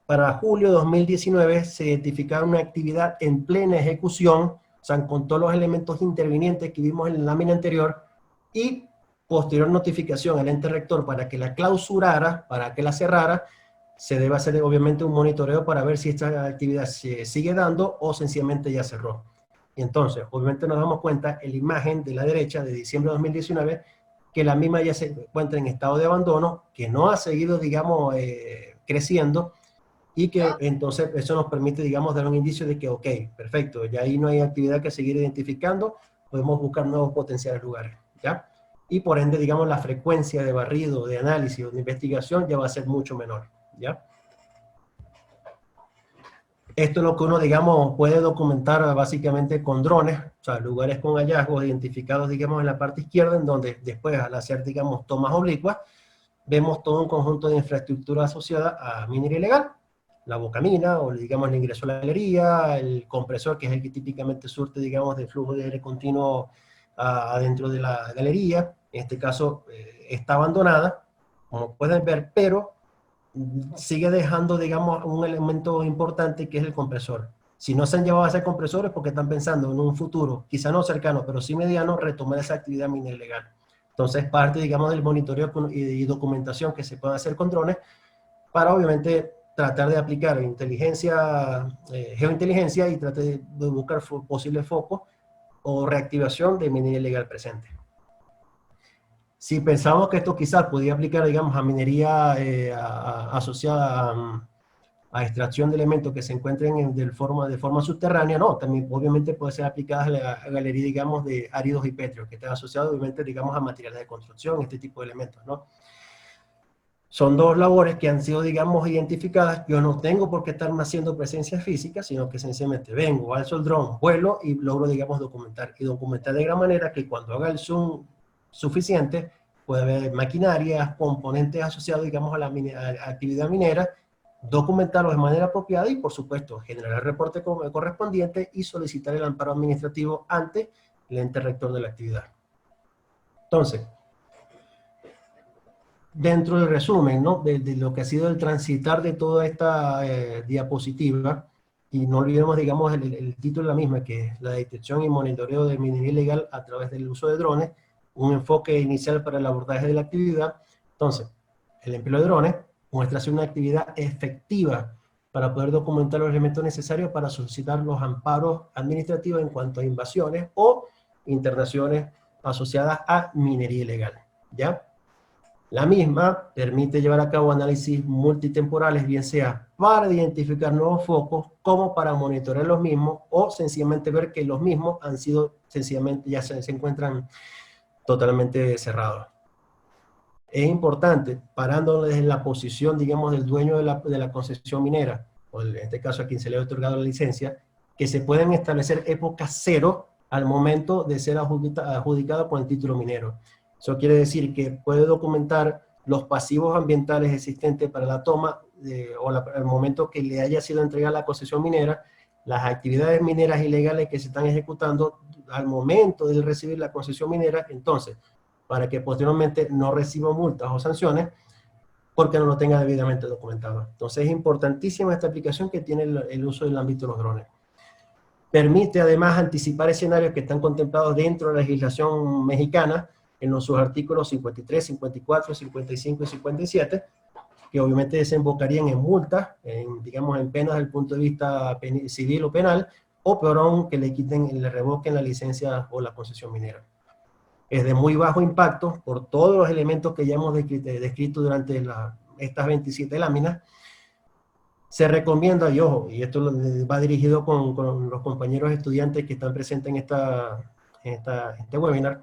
Speaker 1: Para julio de 2019 se identificaba una actividad en plena ejecución, o sea, con todos los elementos intervinientes que vimos en la lámina anterior, y posterior notificación al ente rector para que la clausurara, para que la cerrara, se debe hacer obviamente un monitoreo para ver si esta actividad se sigue dando o sencillamente ya cerró. Y entonces, obviamente nos damos cuenta en la imagen de la derecha de diciembre de 2019 que la misma ya se encuentra en estado de abandono, que no ha seguido, digamos, creciendo, y que entonces eso nos permite, digamos, dar un indicio de que, ok, perfecto, ya ahí no hay actividad que seguir identificando, podemos buscar nuevos potenciales lugares, ¿ya? Y por ende, digamos, la frecuencia de barrido, de análisis o de investigación ya va a ser mucho menor, ¿ya? Esto es lo que uno, digamos, puede documentar básicamente con drones, o sea, lugares con hallazgos identificados, digamos, en la parte izquierda, en donde después, al hacer, digamos, tomas oblicuas, vemos todo un conjunto de infraestructura asociada a minería ilegal, la bocamina, o digamos el ingreso a la galería, el compresor, que es el que típicamente surte, digamos, de flujo de aire continuo adentro de la galería. En este caso está abandonada, como pueden ver, pero sigue dejando, digamos, un elemento importante que es el compresor. Si no se han llevado a ese compresor es porque están pensando en un futuro, quizá no cercano, pero sí mediano, retomar esa actividad minera ilegal. Entonces, parte, digamos, del monitoreo y documentación que se puede hacer con drones para, obviamente, tratar de aplicar inteligencia, geointeligencia y tratar de buscar posibles focos o reactivación de minería ilegal presente. Si pensamos que esto quizás podía aplicar, digamos, a minería asociada a extracción de elementos que se encuentren de forma subterránea, no, también obviamente puede ser aplicada a la galería, digamos, de áridos y pétreos, que están asociados, obviamente, digamos, a materiales de construcción, este tipo de elementos, ¿no? Son dos labores que han sido, digamos, identificadas. Yo no tengo por qué estar haciendo presencia física, sino que sencillamente vengo, alzo el dron, vuelo y logro, digamos, documentar. Y documentar de gran manera que cuando haga el zoom suficiente, puede haber maquinarias, componentes asociados, digamos, a la actividad minera, documentarlos de manera apropiada y, por supuesto, generar el reporte correspondiente y solicitar el amparo administrativo ante el ente rector de la actividad. Entonces, dentro del resumen, ¿no? De lo que ha sido el transitar de toda esta diapositiva, y no olvidemos, digamos, el título de la misma, que es la detección y monitoreo de minería ilegal a través del uso de drones, un enfoque inicial para el abordaje de la actividad. Entonces, el empleo de drones muestra ser una actividad efectiva para poder documentar los elementos necesarios para solicitar los amparos administrativos en cuanto a invasiones o internaciones asociadas a minería ilegal, ¿ya? La misma permite llevar a cabo análisis multitemporales, bien sea para identificar nuevos focos, como para monitorear los mismos, o sencillamente ver que los mismos han sido, sencillamente, ya se encuentran totalmente cerrados. Es importante, parándonos en la posición, digamos, del dueño de la concesión minera, o en este caso a quien se le ha otorgado la licencia, que se pueden establecer épocas cero al momento de ser adjudicado con el título minero. Eso quiere decir que puede documentar los pasivos ambientales existentes para la toma al momento que le haya sido entregada la concesión minera, las actividades mineras ilegales que se están ejecutando al momento de recibir la concesión minera, entonces, para que posteriormente no reciba multas o sanciones porque no lo tenga debidamente documentado. Entonces es importantísima esta aplicación que tiene el uso del ámbito de los drones. Permite además anticipar escenarios que están contemplados dentro de la legislación mexicana en sus artículos 53, 54, 55 y 57, que obviamente desembocarían en multas, digamos en penas desde el punto de vista civil o penal, o peor aún que le revoquen la licencia o la concesión minera. Es de muy bajo impacto por todos los elementos que ya hemos descrito durante estas 27 láminas. Se recomienda, y ojo, y esto va dirigido con los compañeros estudiantes que están presentes en este webinar,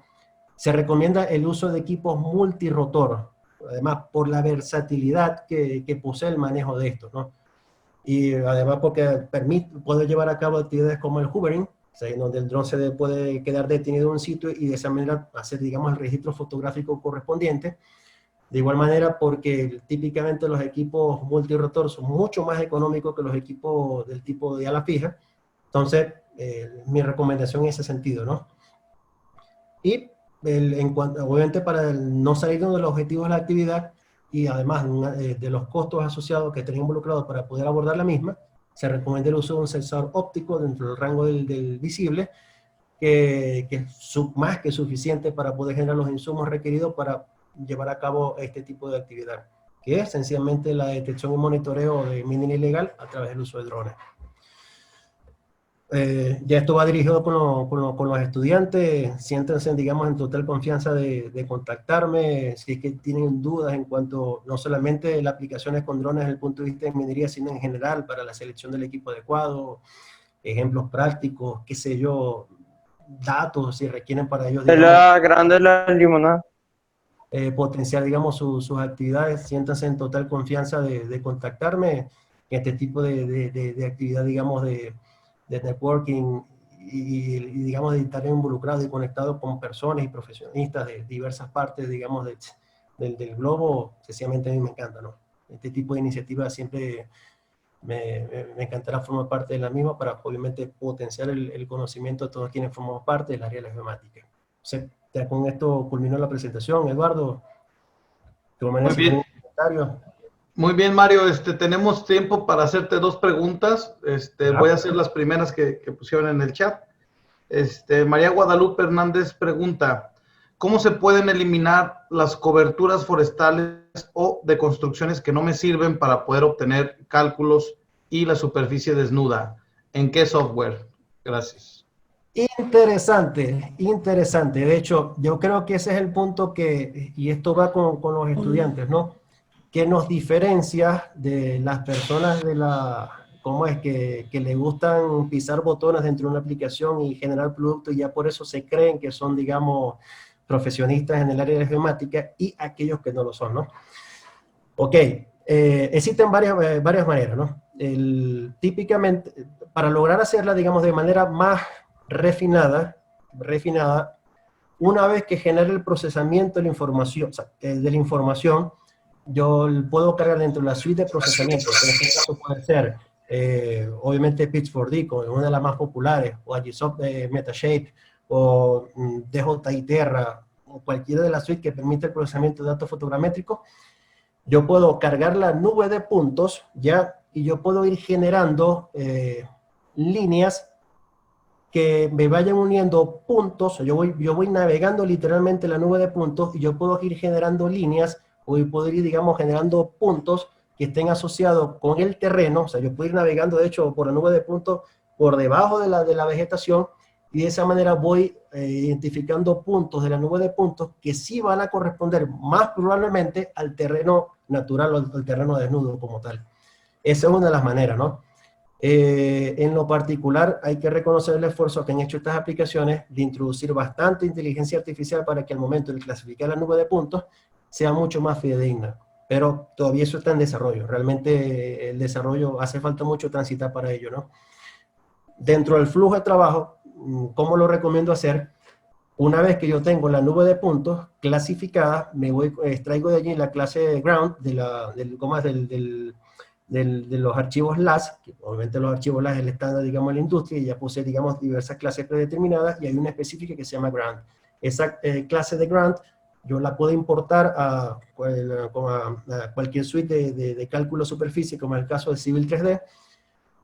Speaker 1: se recomienda el uso de equipos multirotor, además por la versatilidad que posee el manejo de esto, ¿no? Y además porque puede llevar a cabo actividades como el hovering, o sea, en donde el dron se puede quedar detenido en un sitio y de esa manera hacer, digamos, el registro fotográfico correspondiente. De igual manera, porque típicamente los equipos multirotor son mucho más económicos que los equipos del tipo de ala fija. Entonces, mi recomendación en ese sentido, ¿no? Y obviamente para no salir de los objetivos de la actividad y además de los costos asociados que estén involucrados para poder abordar la misma, se recomienda el uso de un sensor óptico dentro del rango del visible, que es más que suficiente para poder generar los insumos requeridos para llevar a cabo este tipo de actividad, que es sencillamente la detección y monitoreo de minería ilegal a través del uso de drones. Ya esto va dirigido con los estudiantes. Siéntense, digamos, en total confianza de contactarme si es que tienen dudas en cuanto no solamente las aplicaciones con drones desde el punto de vista de minería, sino en general para la selección del equipo adecuado, ejemplos prácticos, qué sé yo, datos si requieren para ellos,
Speaker 3: Es
Speaker 1: digamos,
Speaker 3: la grande la limonada.
Speaker 1: potenciar, digamos, sus actividades. Siéntanse en total confianza de contactarme en este tipo de actividad, digamos, de networking y, digamos, de estar involucrado y conectado con personas y profesionistas de diversas partes, digamos, del globo. Sencillamente a mí me encanta, ¿no? Este tipo de iniciativas siempre me encantará formar parte de la misma para, obviamente, potenciar el conocimiento de todos quienes formamos parte del área de la geomática. Entonces, ya con esto culminó la presentación. Eduardo, de todas maneras, si tienen comentarios.
Speaker 4: Muy bien, Mario. Tenemos tiempo para hacerte dos preguntas. Voy a hacer las primeras que pusieron en el chat. María Guadalupe Hernández pregunta, ¿cómo se pueden eliminar las coberturas forestales o de construcciones que no me sirven para poder obtener cálculos y la superficie desnuda? ¿En qué software? Gracias.
Speaker 1: Interesante, interesante. De hecho, yo creo que ese es el punto y esto va con los estudiantes, ¿no? Que nos diferencia de las personas ¿cómo es? Que le gustan pisar botones dentro de una aplicación y generar productos y ya por eso se creen que son, digamos, profesionistas en el área de geomática y aquellos que no lo son, ¿no? Ok, existen varias maneras, ¿no? Típicamente, para lograr hacerla, digamos, de manera más refinada, una vez que genere el procesamiento de la información, yo puedo cargar dentro de la suite de procesamiento, que en este caso puede ser, obviamente, Pitchfork como una de las más populares, o Agisoft Metashape, o DJI Terra, o cualquiera de las suites que permite el procesamiento de datos fotogramétricos. Yo puedo cargar la nube de puntos, ¿ya? Y yo puedo ir generando líneas que me vayan uniendo puntos. Yo voy navegando literalmente la nube de puntos y yo puedo ir generando líneas o puedo ir, digamos, generando puntos que estén asociados con el terreno. O sea, yo puedo ir navegando, de hecho, por la nube de puntos por debajo de la vegetación y de esa manera voy identificando puntos de la nube de puntos que sí van a corresponder más probablemente al terreno natural o al terreno desnudo como tal. Esa es una de las maneras, ¿no? En lo particular, hay que reconocer el esfuerzo que han hecho estas aplicaciones de introducir bastante inteligencia artificial para que al momento de clasificar la nube de puntos sea mucho más fidedigna. pero todavía eso está en desarrollo. Realmente el desarrollo hace falta mucho transitar para ello, ¿no? Dentro del flujo de trabajo, ¿cómo lo recomiendo hacer? Una vez que yo tengo la nube de puntos clasificada, me voy, extraigo de allí la clase ground de los archivos LAS, que obviamente los archivos LAS es el estándar, digamos, en la industria, y ya puse, digamos, diversas clases predeterminadas, y hay una específica que se llama ground. Esa clase de ground yo la puedo importar a cualquier suite de cálculo de superficie, como en el caso de Civil 3D.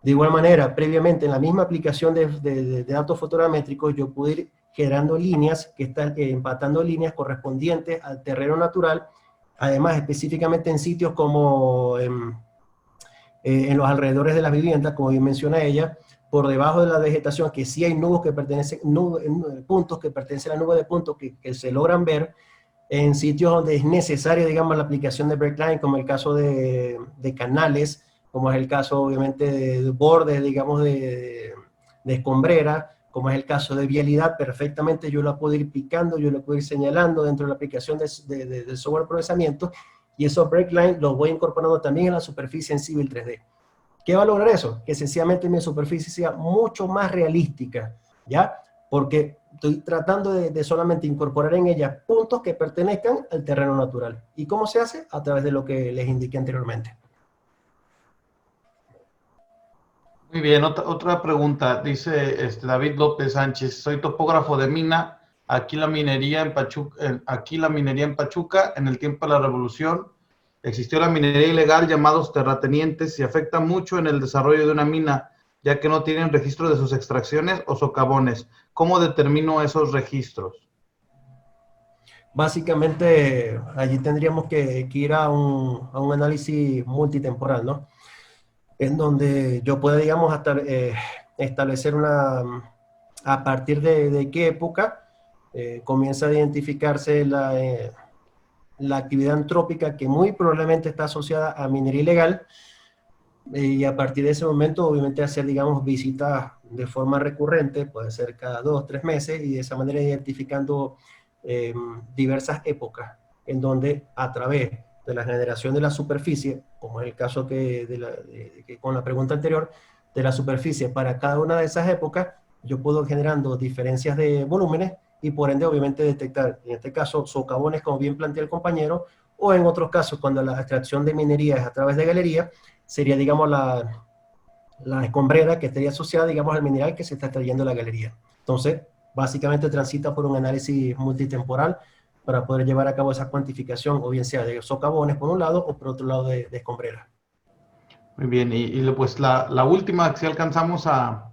Speaker 1: De igual manera, previamente en la misma aplicación de datos fotogramétricos, yo puedo ir generando líneas que están empatando líneas correspondientes al terreno natural, además específicamente en sitios como en los alrededores de las viviendas, como bien menciona ella, por debajo de la vegetación, que sí hay nubes que pertenecen, puntos que pertenecen a la nube de puntos que se logran ver en sitios donde es necesaria, digamos, la aplicación de breakline, como el caso de canales, como es el caso, obviamente, de bordes, digamos, de escombrera, como es el caso de vialidad. Perfectamente yo la puedo ir picando, yo la puedo ir señalando dentro de la aplicación del software de procesamiento, y esos breaklines los voy incorporando también en la superficie en Civil 3D. ¿Qué va a lograr eso? Que sencillamente mi superficie sea mucho más realística, ¿ya? Porque estoy tratando de solamente incorporar en ella puntos que pertenezcan al terreno natural. ¿Y cómo se hace? A través de lo que les indiqué anteriormente.
Speaker 4: Muy bien, otra pregunta. Dice David López Sánchez, soy topógrafo de mina. Aquí la minería en Pachuca, en el tiempo de la Revolución, existió la minería ilegal llamados terratenientes y afecta mucho en el desarrollo de una mina, ya que no tienen registro de sus extracciones o socavones. ¿Cómo determino esos registros?
Speaker 1: Básicamente, allí tendríamos que ir a un análisis multitemporal, ¿no? En donde yo pueda, digamos, establecer a partir de qué época comienza a identificarse la actividad antrópica que muy probablemente está asociada a minería ilegal, y a partir de ese momento, obviamente, hacer, digamos, visitas de forma recurrente, puede ser cada 2, 3 meses, y de esa manera identificando diversas épocas en donde a través de la generación de la superficie, como es el caso que con la pregunta anterior, de la superficie para cada una de esas épocas, yo puedo ir generando diferencias de volúmenes y por ende obviamente detectar, en este caso, socavones, como bien plantea el compañero, o en otros casos, cuando la extracción de minería es a través de galería, sería, digamos, la escombrera que estaría asociada, digamos, al mineral que se está extrayendo de la galería. Entonces, básicamente transita por un análisis multitemporal para poder llevar a cabo esa cuantificación, o bien sea de socavones por un lado, o por otro lado de escombrera.
Speaker 4: Muy bien, pues la última, que si alcanzamos a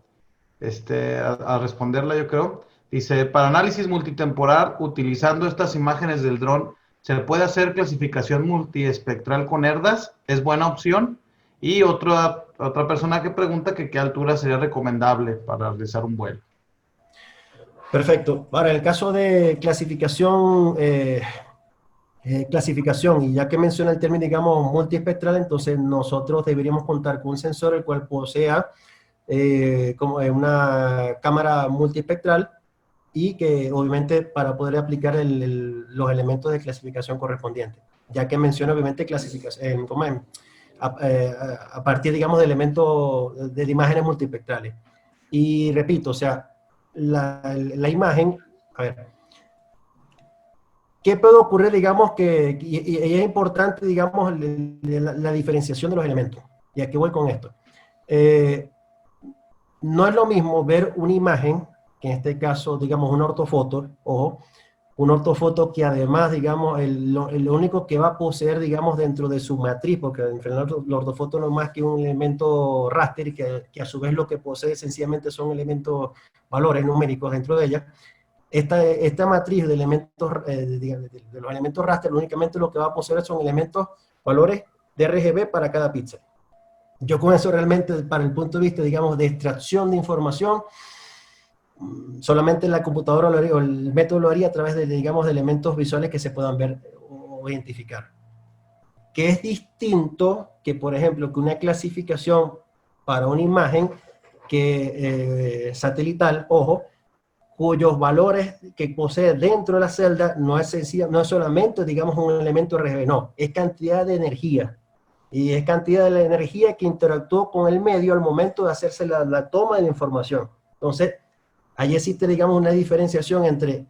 Speaker 4: responderla, yo creo. Dice, para análisis multitemporal, utilizando estas imágenes del dron, ¿se puede hacer clasificación multiespectral con ERDAS? ¿Es buena opción? Y otra persona que pregunta que qué altura sería recomendable para realizar un vuelo.
Speaker 1: Perfecto. Para el caso de clasificación, y ya que menciona el término, digamos, multiespectral, entonces nosotros deberíamos contar con un sensor el cual posea como una cámara multiespectral, y que obviamente para poder aplicar los elementos de clasificación correspondientes, ya que menciona obviamente clasificación, a partir, digamos, de elementos de imágenes multiespectrales. Y repito, o sea, la imagen, a ver, ¿qué puede ocurrir, digamos, y es importante, digamos, la diferenciación de los elementos? Y aquí voy con esto. No es lo mismo ver una imagen, que en este caso, digamos, una ortofoto, ojo, una ortofoto que además, digamos, lo único que va a poseer, digamos, dentro de su matriz, porque en realidad la ortofoto no es más que un elemento raster, que a su vez lo que posee sencillamente son elementos, valores numéricos dentro de ella. Esta matriz de elementos, de los elementos raster, únicamente lo que va a poseer son elementos, valores de RGB para cada píxel. Yo con eso realmente, para el punto de vista, digamos, de extracción de información, solamente la computadora lo haría, o el método lo haría a través de, digamos, de elementos visuales que se puedan ver o identificar. Que es distinto que, por ejemplo, que una clasificación para una imagen satelital, ojo, cuyos valores que posee dentro de la celda no es solamente, digamos, un elemento RGB, no, es cantidad de energía. Y es cantidad de la energía que interactuó con el medio al momento de hacerse la toma de la información. Entonces, ahí existe, digamos, una diferenciación entre,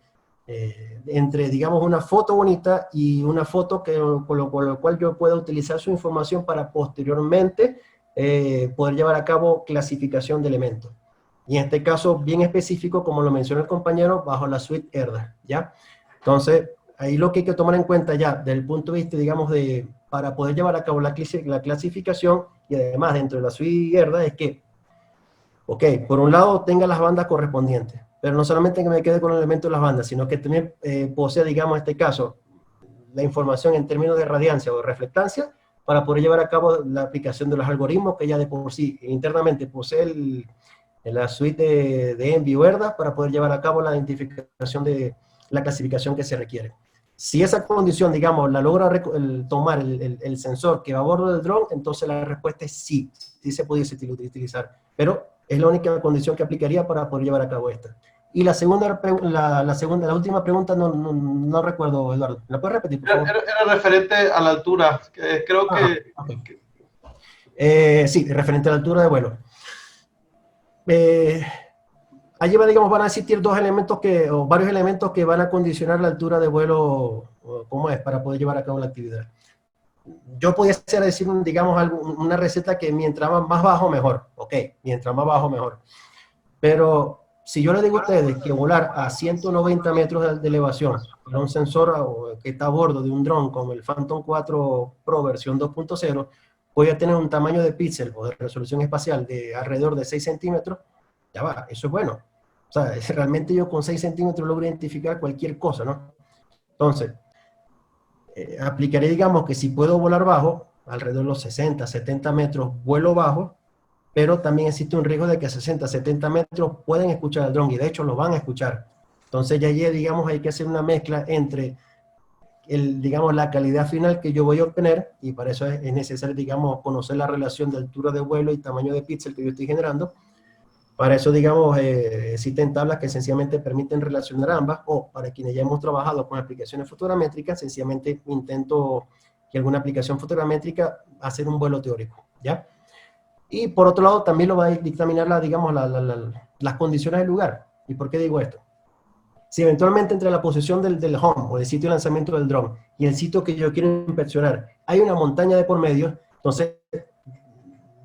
Speaker 1: digamos, una foto bonita y una foto con lo cual yo puedo utilizar su información para posteriormente poder llevar a cabo clasificación de elementos. Y en este caso, bien específico, como lo mencionó el compañero, bajo la suite ERDA, ¿ya? Entonces, ahí lo que hay que tomar en cuenta ya, desde el punto de vista, digamos, para poder llevar a cabo la clasificación, y además dentro de la suite ERDA, es que, ok, por un lado tenga las bandas correspondientes, pero no solamente que me quede con el elemento de las bandas, sino que también posea, digamos, en este caso, la información en términos de radiancia o de reflectancia, para poder llevar a cabo la aplicación de los algoritmos que ya de por sí internamente posee en la suite de ENVI o ERDA para poder llevar a cabo la identificación de la clasificación que se requiere. Si esa condición, digamos, la logra tomar el sensor que va a bordo del dron, entonces la respuesta es sí, sí se pudiese utilizar, pero es la única condición que aplicaría para poder llevar a cabo esta. Y la última pregunta no recuerdo, Eduardo. ¿La puedes repetir, por favor?
Speaker 4: Era referente a la altura. Creo que...
Speaker 1: Okay. Sí, referente a la altura de vuelo. Allí van a existir o varios elementos que van a condicionar la altura de vuelo, como es, para poder llevar a cabo la actividad. Yo podría decir, digamos, una receta que mientras más bajo, mejor. Ok, mientras más bajo, mejor. Pero si yo le digo a ustedes que volar a 190 metros de elevación para un sensor que está a bordo de un dron como el Phantom 4 Pro versión 2.0, voy a tener un tamaño de píxel o de resolución espacial de alrededor de 6 centímetros, ya va, eso es bueno. O sea, realmente yo con 6 centímetros logro identificar cualquier cosa, ¿no? Entonces, aplicaré, digamos, que si puedo volar bajo, alrededor de los 60, 70 metros, vuelo bajo, pero también existe un riesgo de que a 60, 70 metros pueden escuchar el dron, y de hecho lo van a escuchar. Entonces ya, digamos, hay que hacer una mezcla entre digamos, la calidad final que yo voy a obtener, y para eso es necesario, digamos, conocer la relación de altura de vuelo y tamaño de píxel que yo estoy generando. Para eso, digamos, existen tablas que sencillamente permiten relacionar ambas, o para quienes ya hemos trabajado con aplicaciones fotogramétricas, sencillamente intento que alguna aplicación fotogramétrica hacer un vuelo teórico, ¿ya? Y por otro lado, también lo va a dictaminar, digamos, las condiciones del lugar. ¿Y por qué digo esto? Si eventualmente entre la posición del home o del sitio de lanzamiento del dron y el sitio que yo quiero inspeccionar hay una montaña de por medio, entonces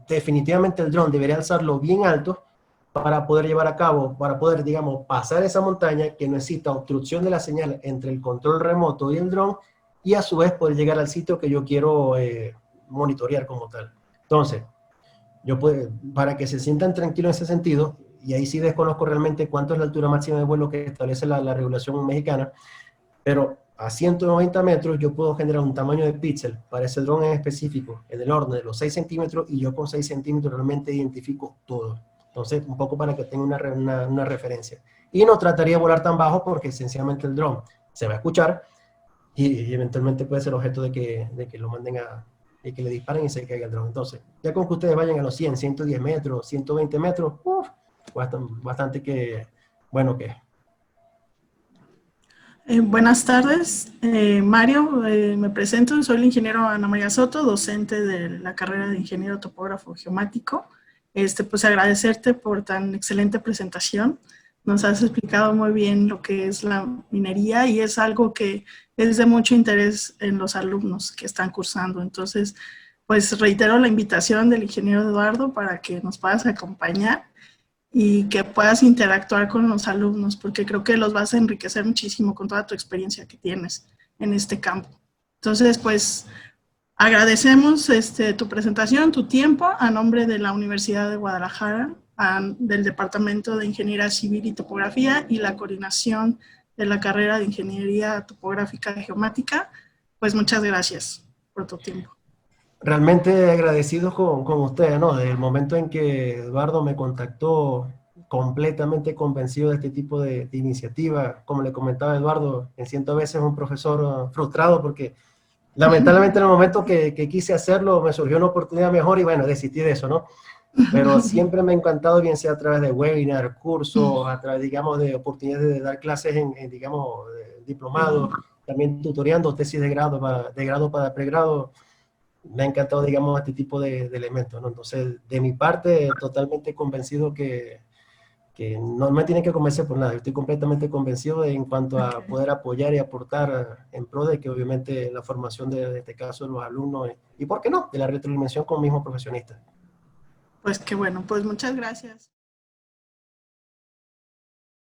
Speaker 1: definitivamente el dron debería alzarlo bien alto para poder llevar a cabo, para poder, digamos, pasar esa montaña que no exista obstrucción de la señal entre el control remoto y el dron, y a su vez poder llegar al sitio que yo quiero monitorear como tal. Entonces, para que se sientan tranquilos en ese sentido, y ahí sí desconozco realmente cuánto es la altura máxima de vuelo que establece la regulación mexicana, pero a 190 metros yo puedo generar un tamaño de píxel para ese dron en específico, en el orden de los 6 centímetros, y yo con 6 centímetros realmente identifico todo. Entonces, un poco para que tenga una referencia. Y no trataría de volar tan bajo porque sencillamente el dron se va a escuchar y eventualmente puede ser objeto de que lo manden y que le disparen y se caiga el dron. Entonces, ya con que ustedes vayan a los 100, 110 metros, 120 metros, bastante que bueno que es.
Speaker 3: Buenas tardes, Mario, me presento, soy el ingeniero Ana María Soto, docente de la carrera de ingeniero topógrafo geomático. Pues agradecerte por tan excelente presentación. Nos has explicado muy bien lo que es la minería y es algo que es de mucho interés en los alumnos que están cursando. Entonces, pues reitero la invitación del ingeniero Eduardo para que nos puedas acompañar y que puedas interactuar con los alumnos, porque creo que los vas a enriquecer muchísimo con toda tu experiencia que tienes en este campo. Entonces, pues, agradecemos tu presentación, tu tiempo, a nombre de la Universidad de Guadalajara, del Departamento de Ingeniería Civil y Topografía y la coordinación de la carrera de Ingeniería Topográfica Geomática. Pues muchas gracias por tu tiempo.
Speaker 1: Realmente agradecido con ustedes, ¿no? Desde el momento en que Eduardo me contactó, completamente convencido de este tipo de iniciativa. Como le comentaba Eduardo, me siento a veces un profesor frustrado porque lamentablemente en el momento que quise hacerlo me surgió una oportunidad mejor y bueno, desistí de eso, ¿no? pero siempre me ha encantado, bien sea a través de webinars, cursos, a través, digamos, de oportunidades de dar clases digamos, diplomados, también tutoreando tesis de grado para pregrado. Me ha encantado, digamos, este tipo de elementos, ¿no? Entonces, de mi parte, totalmente convencido que no me tienen que convencer por nada. Estoy completamente convencido en cuanto a poder apoyar y aportar en pro de que obviamente la formación de este caso de los alumnos y, ¿por qué no?, de la retroalimentación con mismos profesionistas.
Speaker 3: Pues qué bueno, pues muchas gracias.